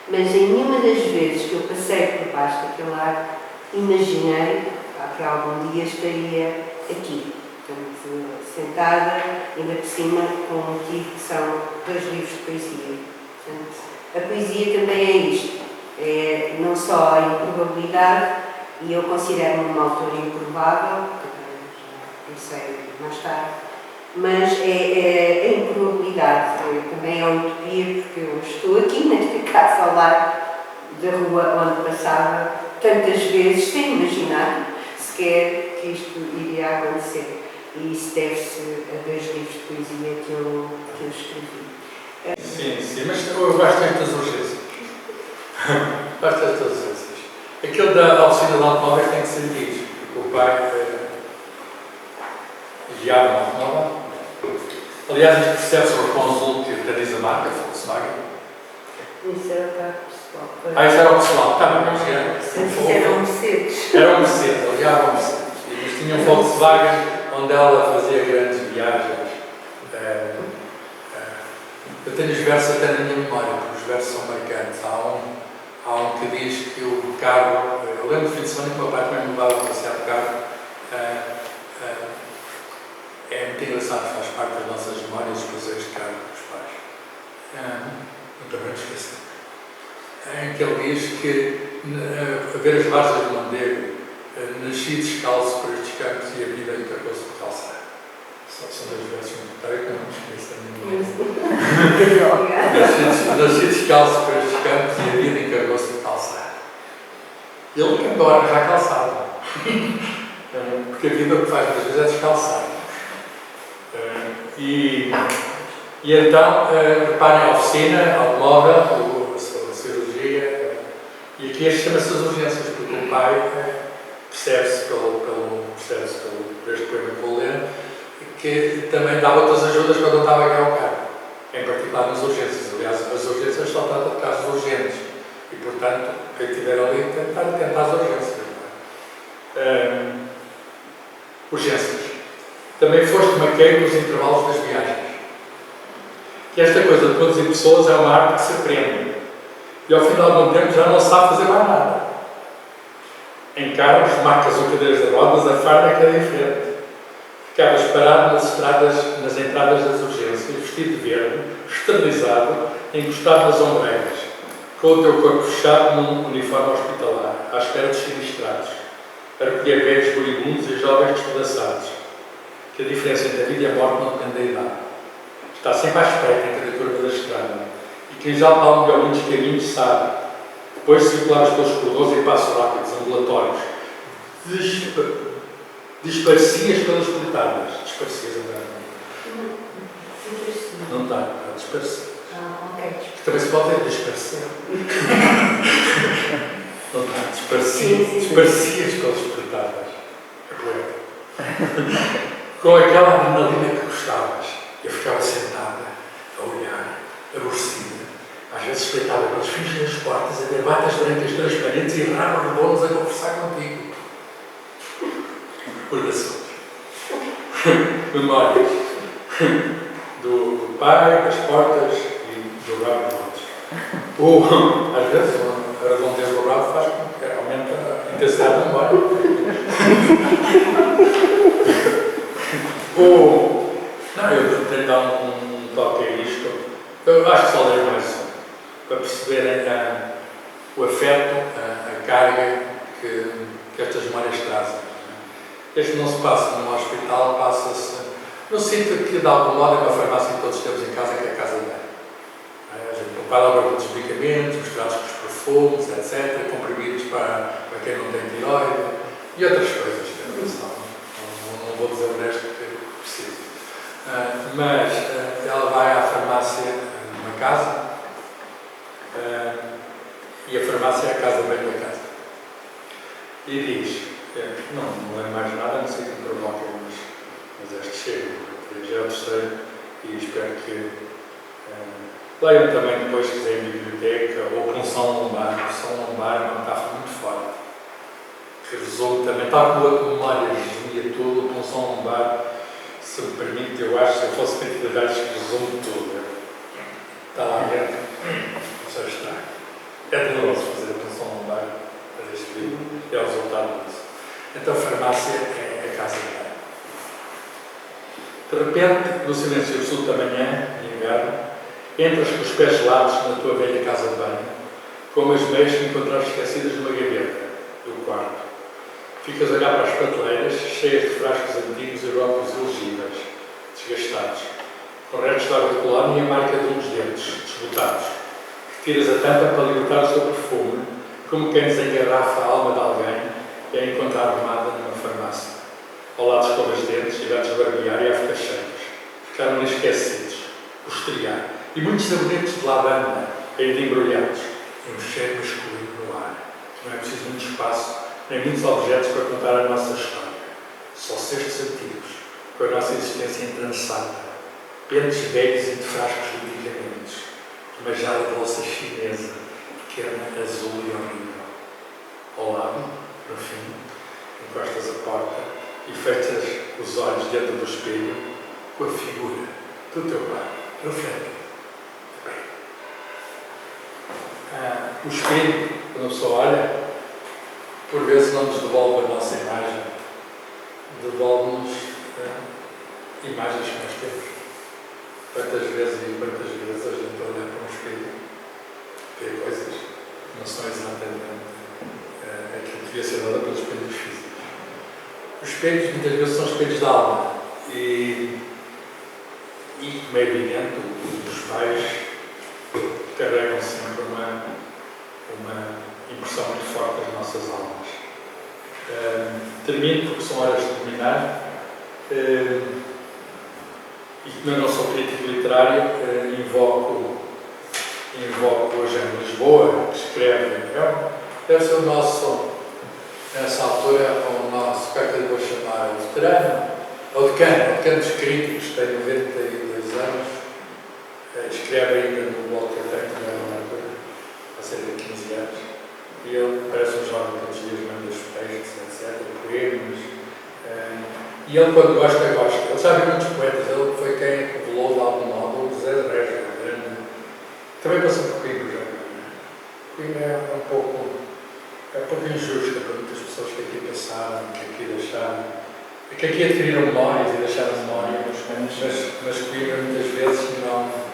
Mas em nenhuma das vezes que eu passei por baixo daquele ar, imaginei que algum dia estaria aqui, portanto, sentada, ainda por cima, com um motivo que são 2 livros de poesia. Portanto, a poesia também é isto, é não só a improbabilidade, e eu considero-me uma autora improvável, que já pensei mais tarde, mas é a improbabilidade, também é a utopia, porque eu estou aqui nesta casa ao lado da rua onde passava tantas vezes, sem imaginar sequer que isto iria acontecer. E isso deve-se a 2 livros de poesia que eu escrevi. Sim, mas eu gosto destas urgências. Gosto destas urgências. Aquele da oficina de automóveis tem que ser dito, porque o pai guiava um automóvel. Aliás, isto percebe sobre o consulto que diz a marca, Volkswagen. Isso era o carro pessoal. Isso era o pessoal, está bem, mas Isso era um Mercedes. era um Mercedes, ele guiava um Mercedes. Eles tinham um Volkswagen onde ela fazia grandes viagens. Eu tenho os versos até na minha memória, porque os versos são marcantes. Há um que diz que o carro, eu lembro do fim de semana que o meu pai também me levava a passear de carro. É muito engraçado, faz parte das nossas memórias, os passeios de carro com os pais. Nunca me esqueci. Em que ele diz que, a ver as varzas de Mondego, nasci descalço por estes campos e a vida encargou-se de calçar. São dois versos muito tarde, que não me esqueço também. Nasci descalço por estes campos e a vida encargou-se de calçar. Ele que embora já calçava. Porque a vida o que faz muitas vezes é descalçar. E então, reparem, a oficina, automóvel, a cirurgia, e aqui chama-se as urgências, porque o pai percebe-se por este poema que vou ler, que também dava outras ajudas quando eu estava a guiar o carro, em particular nas urgências. Aliás, as urgências só tratam de casos urgentes, e portanto, quem estiver ali tentar as urgências. Urgências. Também foste maqueiro nos intervalos das viagens. Que esta coisa de conduzir pessoas é uma arte que se aprende. E ao final de um tempo já não se sabe fazer mais nada. Em carros, macas ou cadeiras de rodas, a farda é que é diferente. Ficavas parado nas entradas das urgências, vestido de verde, esterilizado, encostado nas ombreiras, com o teu corpo fechado num uniforme hospitalar, à espera dos sinistrados, a recolher velhos moribundos e jovens despedaçados. Que a diferença entre a vida e a morte não depende da idade. Está sempre à espreita entre a curva da estrada. E quem já palmeou muitos caminhos sabe. Depois circulares pelos corredores e passos rápidos, ambulatórios. Disparcias pelas portadas. Disparcias agora. Não está, disparcias. Ok. Também se pode dizer disparcer. Não está, disparcias pelas portadas. É poeta. Com aquela adrenalina que gostavas, eu ficava sentada, a olhar, aborrecida. Às vezes espreitava pelos fins das portas, a ver batas brancas transparentes e raros redondos a conversar contigo. Recordações. Memórias. Do pai, das portas e do rabo de outros. Ou, às vezes, a redondez do rabo faz com que aumenta a intensidade da memória. Não, eu tenho dar um toque a isto. Eu acho que só ler mais um, para perceberem o afeto, a carga que estas memórias trazem. Este não se passa num hospital, passa-se no sítio que, de algum modo, é uma farmácia que todos temos em casa, que é a casa de banho. A gente prepara a dos medicamentos, misturados com os perfumes, etc., comprimidos para quem não tem tiroide e outras coisas. Não vou dizer o resto porque preciso. Mas ela vai à farmácia numa casa e a farmácia é a casa bem da casa. E diz, não é mais nada, não sei o que me provoca, mas este chega. Já é o terceiro e espero que leiam também depois, se quiserem, em biblioteca ou punção lombar. Punção lombar é uma metáfora muito forte. Que resume também, tal como a outra memória resumia tudo, a punção lombar, se me permite, eu acho, se eu fosse quantidades que resume tudo. Está lá dentro, já está. É doloroso fazer a punção lombar para este livro, é o resultado disso. Então a farmácia é a casa de banho. De repente, no silêncio absoluto da manhã, de inverno, entras com os pés gelados na tua velha casa de banho, com umas meias que encontraste esquecidas numa gaveta do quarto. Ficas a olhar para as prateleiras, cheias de frascos antigos e rótulos elegíveis, desgastados, com restos de água de colónia e a marca de uns dentes, desbotados. Tiras a tampa para libertar o seu perfume, como quem desengarrafa a alma de alguém que é encontrada armada numa farmácia. Ao lado escovas de dentes, cidades de barbear e aftershakes. Ficaram esquecidos, posterior, e muitos sabonetes de lavanda ainda embrulhados, e um cheiro masculino no ar. Não é preciso muito espaço, nem muitos objetos para contar a nossa história. Só 6 sentidos, com a nossa existência entrançada, pentes velhos e de frascos de medicamentos, uma jarra de bolsa chinesa, pequena, azul e horrível. Ao lado, no fim, encostas a porta e fechas os olhos dentro do espelho com a figura do teu pai, no frente. O espelho, quando a pessoa olha, por vezes não nos devolve a nossa imagem, devolve-nos imagens que nós temos. Quantas vezes a gente olha para um espelho, vê coisas que não são exatamente aquilo que devia ser dado pelos espelhos físicos. Os espelhos muitas vezes são espelhos da alma e como é evidente, os pais carregam sempre uma impressão muito forte das nossas almas. Termino, porque são horas de terminar, e como eu não sou crítico literário, invoco hoje em Lisboa, que escreve, deve ser o nosso, nessa altura, o nosso, como é que eu vou chamar, o veterano, ou decano dos críticos, tem 92 anos, escreve ainda no Walter Tecno, há cerca de 15 anos, e ele parece um jovem todos os dias, manda os textos, etc., poemas, e ele quando gosta. Ele já viu muitos poetas, ele foi quem revelou de algum modo o José de Reis, também passou por Coimbra já. Coimbra é um pouco injusta para muitas pessoas que aqui passaram, que aqui deixaram, que aqui adquiriram memórias e deixaram memórias, mas Coimbra muitas vezes não.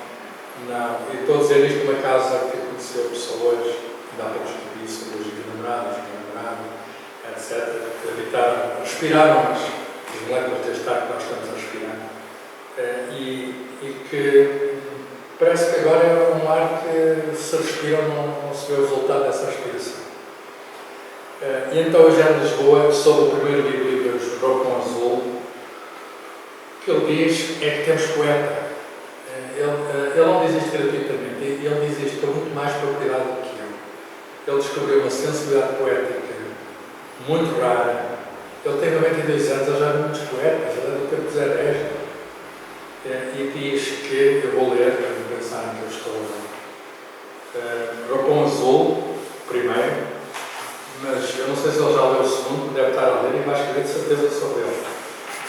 E estou a dizer isto numa casa que conheceu pessoas, ainda há poucos que vi sobre os namorados, etc., que habitaram, respiraram as moléculas deste ar que nós estamos a respirar. E que parece que agora é um ar que se respira não se vê o resultado dessa respiração. E então hoje em Lisboa, sob o primeiro livro de Rocon Azul, o que ele diz é que temos poeta. Ele não diz isto gratuitamente, ele diz isto com muito mais propriedade do que eu. Ele descobriu uma sensibilidade poética muito rara. Ele tem 92 anos, ele já viu muitos poetas, ele é do tempo de Zé Régio. E diz que, eu vou ler, para não pensarem que eu estou Rocon Azul, primeiro, mas eu não sei se ele já leu o segundo, deve estar a ler e vai escrever de certeza sobre ele.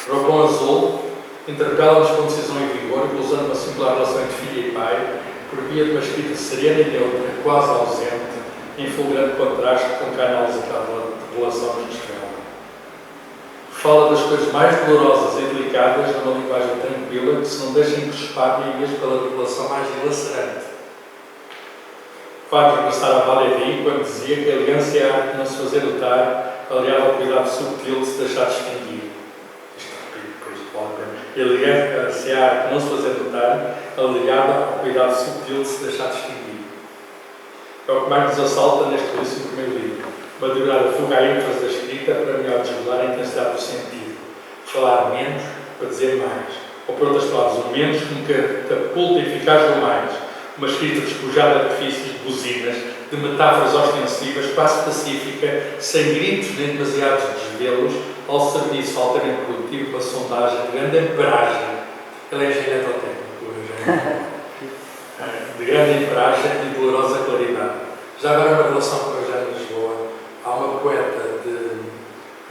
Rocon Azul interpela-nos com decisão e vigor, usando uma singular relação entre filho e pai, por via de uma escrita serena e neutra, quase ausente, em fulgurante contraste com que a análise da revelação nos descreve. Fala das coisas mais dolorosas e delicadas numa linguagem tranquila que se não deixa encrespar nem mesmo pela revelação mais dilacerante. Faz regressar a Valéry quando dizia que a elegância é a arte de não se fazer notar, aliada ao cuidado subtil de se deixar distinguir. Elegância é a arte de não se fazer notar, aliada ao cuidado subtil de se deixar distinguir. É o que mais nos assalta neste belíssimo primeiro livro. Uma deliberada fuga à ênfase da escrita para melhor desvelar a intensidade do sentido. Falar menos para dizer mais. Ou, por outras palavras, o menos como catapulta eficaz do mais. Uma escrita despojada de artifícios, de buzinas, de metáforas ostensivas, quase pacífica, sem gritos nem demasiados desvelos, ao serviço altamente produtivo de uma sondagem de grande amperagem. Ele é engenheiro técnico, de grande amperagem e dolorosa claridade. Já agora uma relação com a Eugénia de Lisboa. Há uma poeta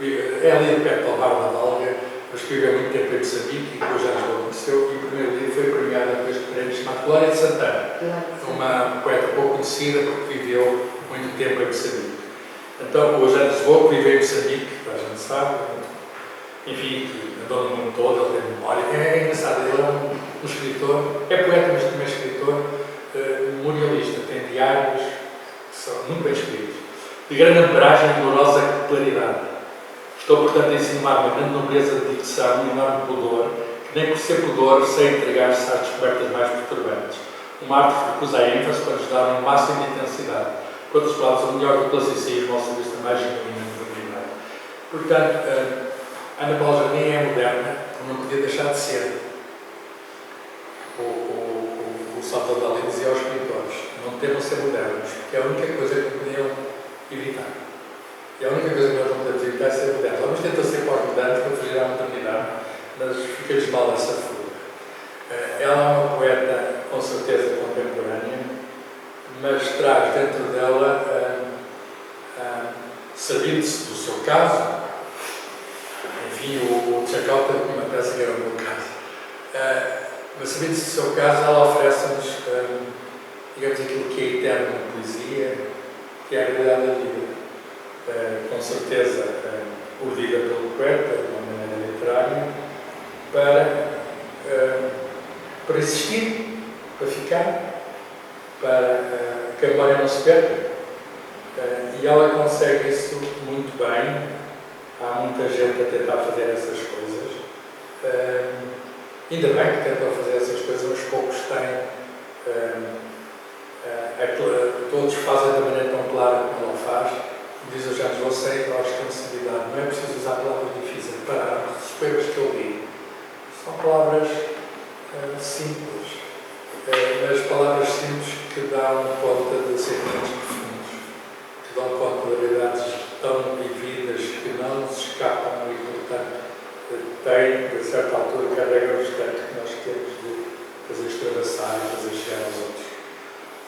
é ali de perto do Bar da Valga, mas que viveu muito tempo em Moçambique e que hoje já conheceu, e o primeiro livro foi premiado com este prémio chamado Glória de Santana. Uma poeta pouco conhecida porque viveu muito tempo em Moçambique. Então, o Eugénia de Lisboa, que viveu em Moçambique, a gente sabe, enfim, que andou no mundo todo, ele tem memória. É engraçado, ele é um escritor, é poeta, mas também é escritor, memorialista, tem diários que são muito bem escritos, de grande amperagem e dolorosa claridade. Estou, portanto, a insinuar uma grande nobreza de dicção e um enorme pudor, que nem por ser pudor sei entregar-se às descobertas mais perturbantes. Uma arte que recusa a ênfase para nos dar um máximo de intensidade. Por outras palavras, o melhor do classicismo, ao serviço da mais genuína modernidade. Portanto, Ana Paula Jardim é moderna, como não podia deixar de ser. O Salvador Dalí dizia aos pintores: não temam ser modernos, porque é a única coisa que podiam evitar. E a única coisa que nós não podemos evitar é ser mudante. Ela tenta ser pós-mudante para fugir à modernidade, mas fica-lhes mal essa fuga. Ela é uma poeta, com certeza, contemporânea, mas traz dentro dela, sabendo-se do seu caso, enfim, o Chacauta tinha uma peça que era o meu caso, mas sabendo-se do seu caso, ela oferece-nos, digamos, aquilo que é eterno na poesia, que é a realidade da vida. Com certeza, urdida pelo poeta, de uma maneira literária, para existir, para ficar, para que a memória não se perca. E ela consegue isso muito bem. Há muita gente a tentar fazer essas coisas. Ainda bem que tentam fazer essas coisas, mas poucos têm. Todos fazem da maneira tão clara como ela faz. Diz o James Lossé, eu acho que a sensibilidade não é preciso usar palavras difíceis para os poemas que eu li. São palavras simples, mas palavras simples que dão conta de sentimentos profundos, que dão conta de realidades tão vividas que não nos escapam e, portanto, têm, de certa altura, carregam o respeito que nós temos de fazer extravasar e fazer chegar aos outros.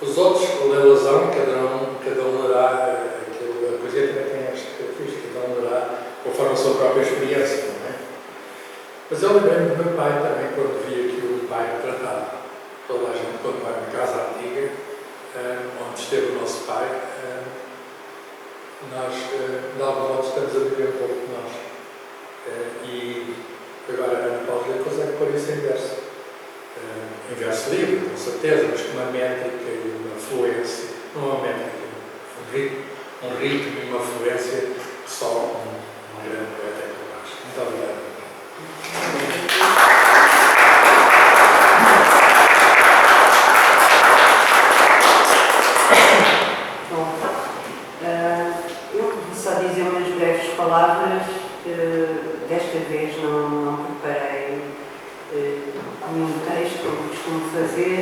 Os outros, lê-las-ão, cada um lerá aquilo. A poesia também tem esta característica, cada um lerá conforme a sua própria experiência, não é? Mas eu lembrei-me do meu pai também, quando vi aquilo, o pai retratado. Toda a gente, quando vai na casa antiga, onde esteve o nosso pai, nós, de algum modo, estamos a viver um pouco de nós. E agora a Ana Paula consegue pôr isso em verso. Em verso livre, com certeza, mas com uma métrica e uma fluência. Não uma métrica, um ritmo e uma fluência que só um grande poeta é capaz. Muito obrigado. Bom, eu vou só dizer umas breves palavras. Desta vez não preparei nenhum texto, como costumo fazer.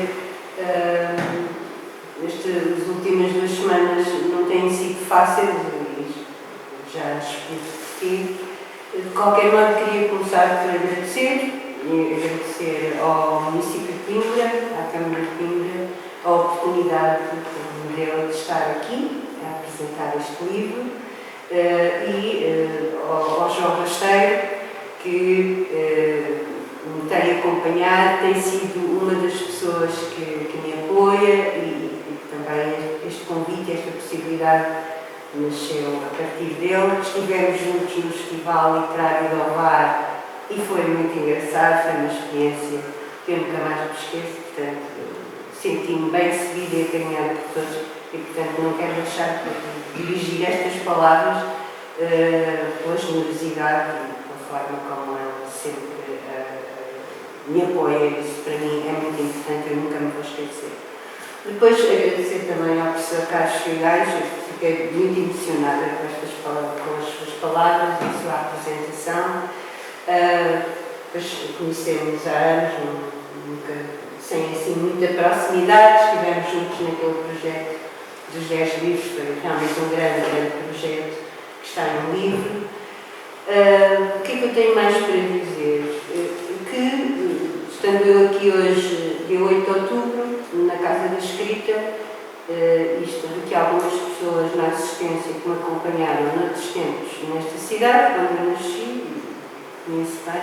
Estas últimas 2 semanas não têm sido fáceis e já explico porquê. De qualquer modo, queria começar por agradecer ao município de Coimbra, à Câmara de Coimbra, a oportunidade que me deu de estar aqui a apresentar este livro e ao João Rasteiro, que me tem acompanhado, tem sido uma das pessoas que me apoia e também este convite, esta possibilidade nasceu a partir dele. Estivemos juntos no Festival Literário de Ovar e foi muito engraçado, foi uma experiência que eu nunca mais me esqueço, portanto senti-me bem recebida e acarinhada por todos e portanto não quero deixar de dirigir estas palavras pela generosidade e pela forma como ela sempre me apoia. Isso para mim é muito importante, eu nunca me vou esquecer. Depois agradecer também ao professor Carlos Figueiredo, eu fiquei muito emocionada com as suas palavras e a sua apresentação. Depois conhecemos há anos, nunca, sem assim muita proximidade, estivemos juntos naquele projeto dos 10 livros, foi realmente um grande projeto que está no livro. O que é que eu tenho mais para dizer? Que, estando eu aqui hoje, dia 8 de outubro, na Casa da Escrita, isto de que algumas pessoas na assistência que me acompanharam noutros tempos nesta cidade, quando eu nasci, conheço bem,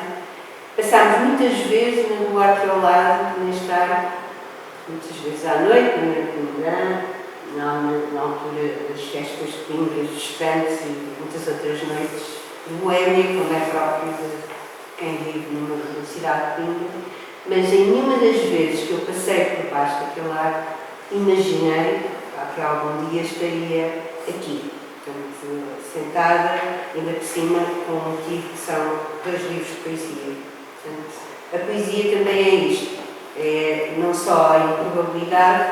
passámos muitas vezes na rua aqui ao lado, neste ar, muitas vezes à noite, no verão, na altura das festas de Coimbra, dos estantes e muitas outras noites de Boémia, como é próprio de quem vive numa cidade de Coimbra. Mas em nenhuma das vezes que eu passei por baixo daquele ar, imaginei que algum dia estaria aqui, portanto, sentada, ainda por cima, com um motivo que são 2 livros de poesia. Portanto, a poesia também é isto, é não só a improbabilidade,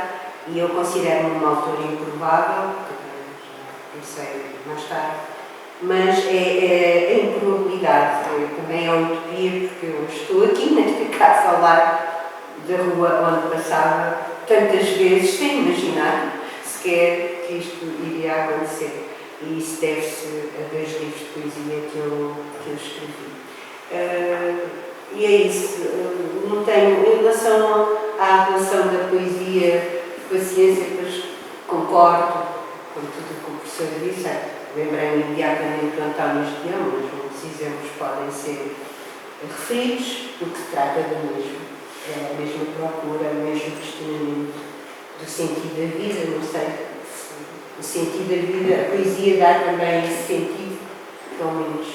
e eu considero-me uma autora improvável, que pensei mais tarde, mas é a improbabilidade, também é a utopia, porque eu estou aqui nesta casa ao lado da rua onde passava tantas vezes, sem imaginar sequer que isto iria acontecer. e isso deve-se a 2 livros de poesia que eu escrevi. E é isso, não tenho, em relação à relação da poesia com a ciência, pois concordo com tudo o que o professor disse. Lembrei-me imediatamente do António Espião, mas muitos exemplos podem ser referidos, do que se trata do mesmo. É a mesma procura, o mesmo questionamento do sentido da vida. Não sei se o sentido da vida, a poesia dá também esse sentido, pelo menos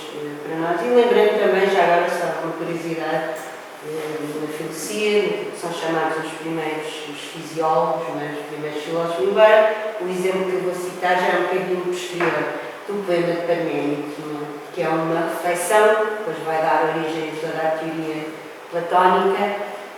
para nós. E lembrei-me também, já agora só uma curiosidade, na filosofia, são chamados os primeiros os fisiólogos, mas os primeiros filósofos, embora o exemplo que eu vou citar já é um bocadinho posterior do poema de Parménides, que é uma reflexão, depois vai dar origem a toda a teoria platónica,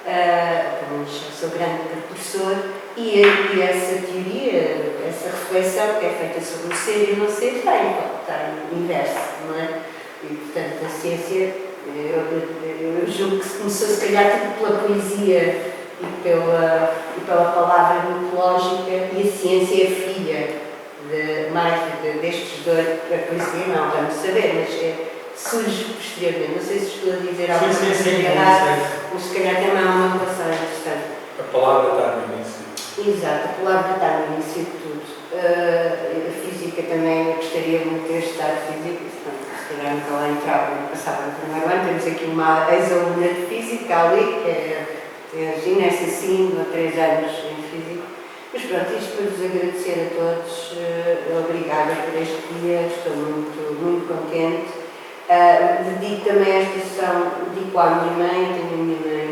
pelo menos eu sou grande precursor, e essa teoria, essa reflexão que é feita sobre o ser e o não ser, está em inverso, não é? E, portanto, a ciência, eu julgo que se começou, se calhar, tudo pela poesia e pela palavra mitológica, e a ciência é filha destes dois. A poesia não, vamos saber, mas surge posteriormente. Não sei se estou a dizer algo sim, mas se calhar também há uma relação interessante. A palavra está no início. Exato, a palavra está no início de tudo. A física também, eu gostaria muito de ter estudado física, se calhar nunca lá entrava, não passava no primeiro ano. Temos aqui uma ex-aluna de física ali, que é ginesta sim, há 3 anos em física. Mas pronto, isto para vos agradecer a todos. Obrigada por este dia, estou muito, muito contente. Dedico também esta sessão, dedico à minha mãe, tenho a minha mãe,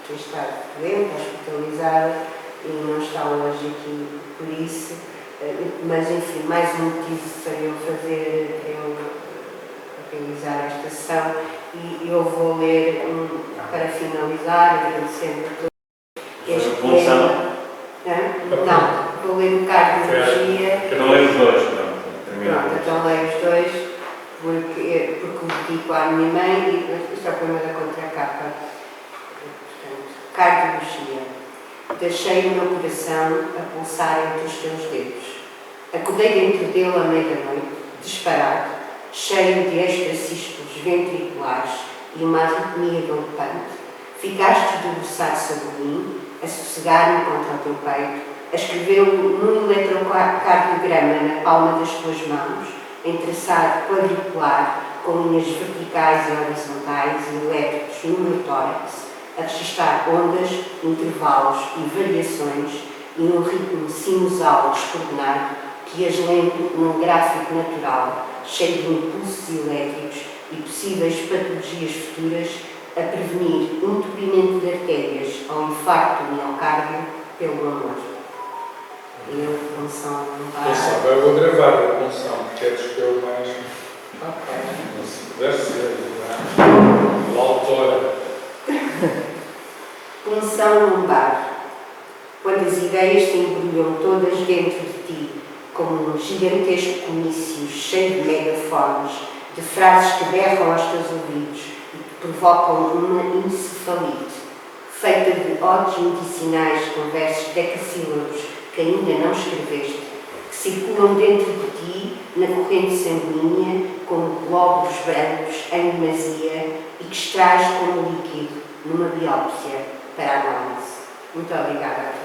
que está doente, hospitalizada, e não está hoje aqui por isso. Mas enfim, mais um motivo para eu realizar esta sessão, e eu vou ler para finalizar, agradecendo a todos. Este poema. Não, vou ler o Cardiologia. Eu não leio os dois, Pronto, então leio os dois, porque o dedico à minha mãe, e isto é o poema da contracapa. Portanto, Cardiologia. Deixei o meu coração a pulsar entre os teus dedos. Acordei dentro dele à meia da noite, disparado, cheio de extracistos ventriculares e uma arritmia galopante. Ficaste debruçado sobre mim, a sossegar-me contra o teu peito, a escrever-me num eletrocardiograma na palma das tuas mãos, em traçado quadricular, com linhas verticais e horizontais e elétricos no meu tórax, a registrar ondas, intervalos e variações e um ritmo sinusal descoordenado que as lento num gráfico natural, cheio de impulsos elétricos e possíveis patologias futuras, a prevenir entupimento de artérias ou infarto do miocárdio pelo amor. Eu, Conceição, Eu vou gravar a Conceição, porque é dos que eu mais. Ok. Se puder ser, a autora. Punção lombar. Quando as ideias se embrulham todas dentro de ti, como um gigantesco comício cheio de megafones, de frases que berram aos teus ouvidos, provocam uma encefalite, feita de odds medicinais com versos decassílabos que ainda não escreveste, que circulam dentro de ti na corrente sanguínea como glóbulos brancos em demasia e que extrais como líquido numa biópsia para análise. Muito obrigada.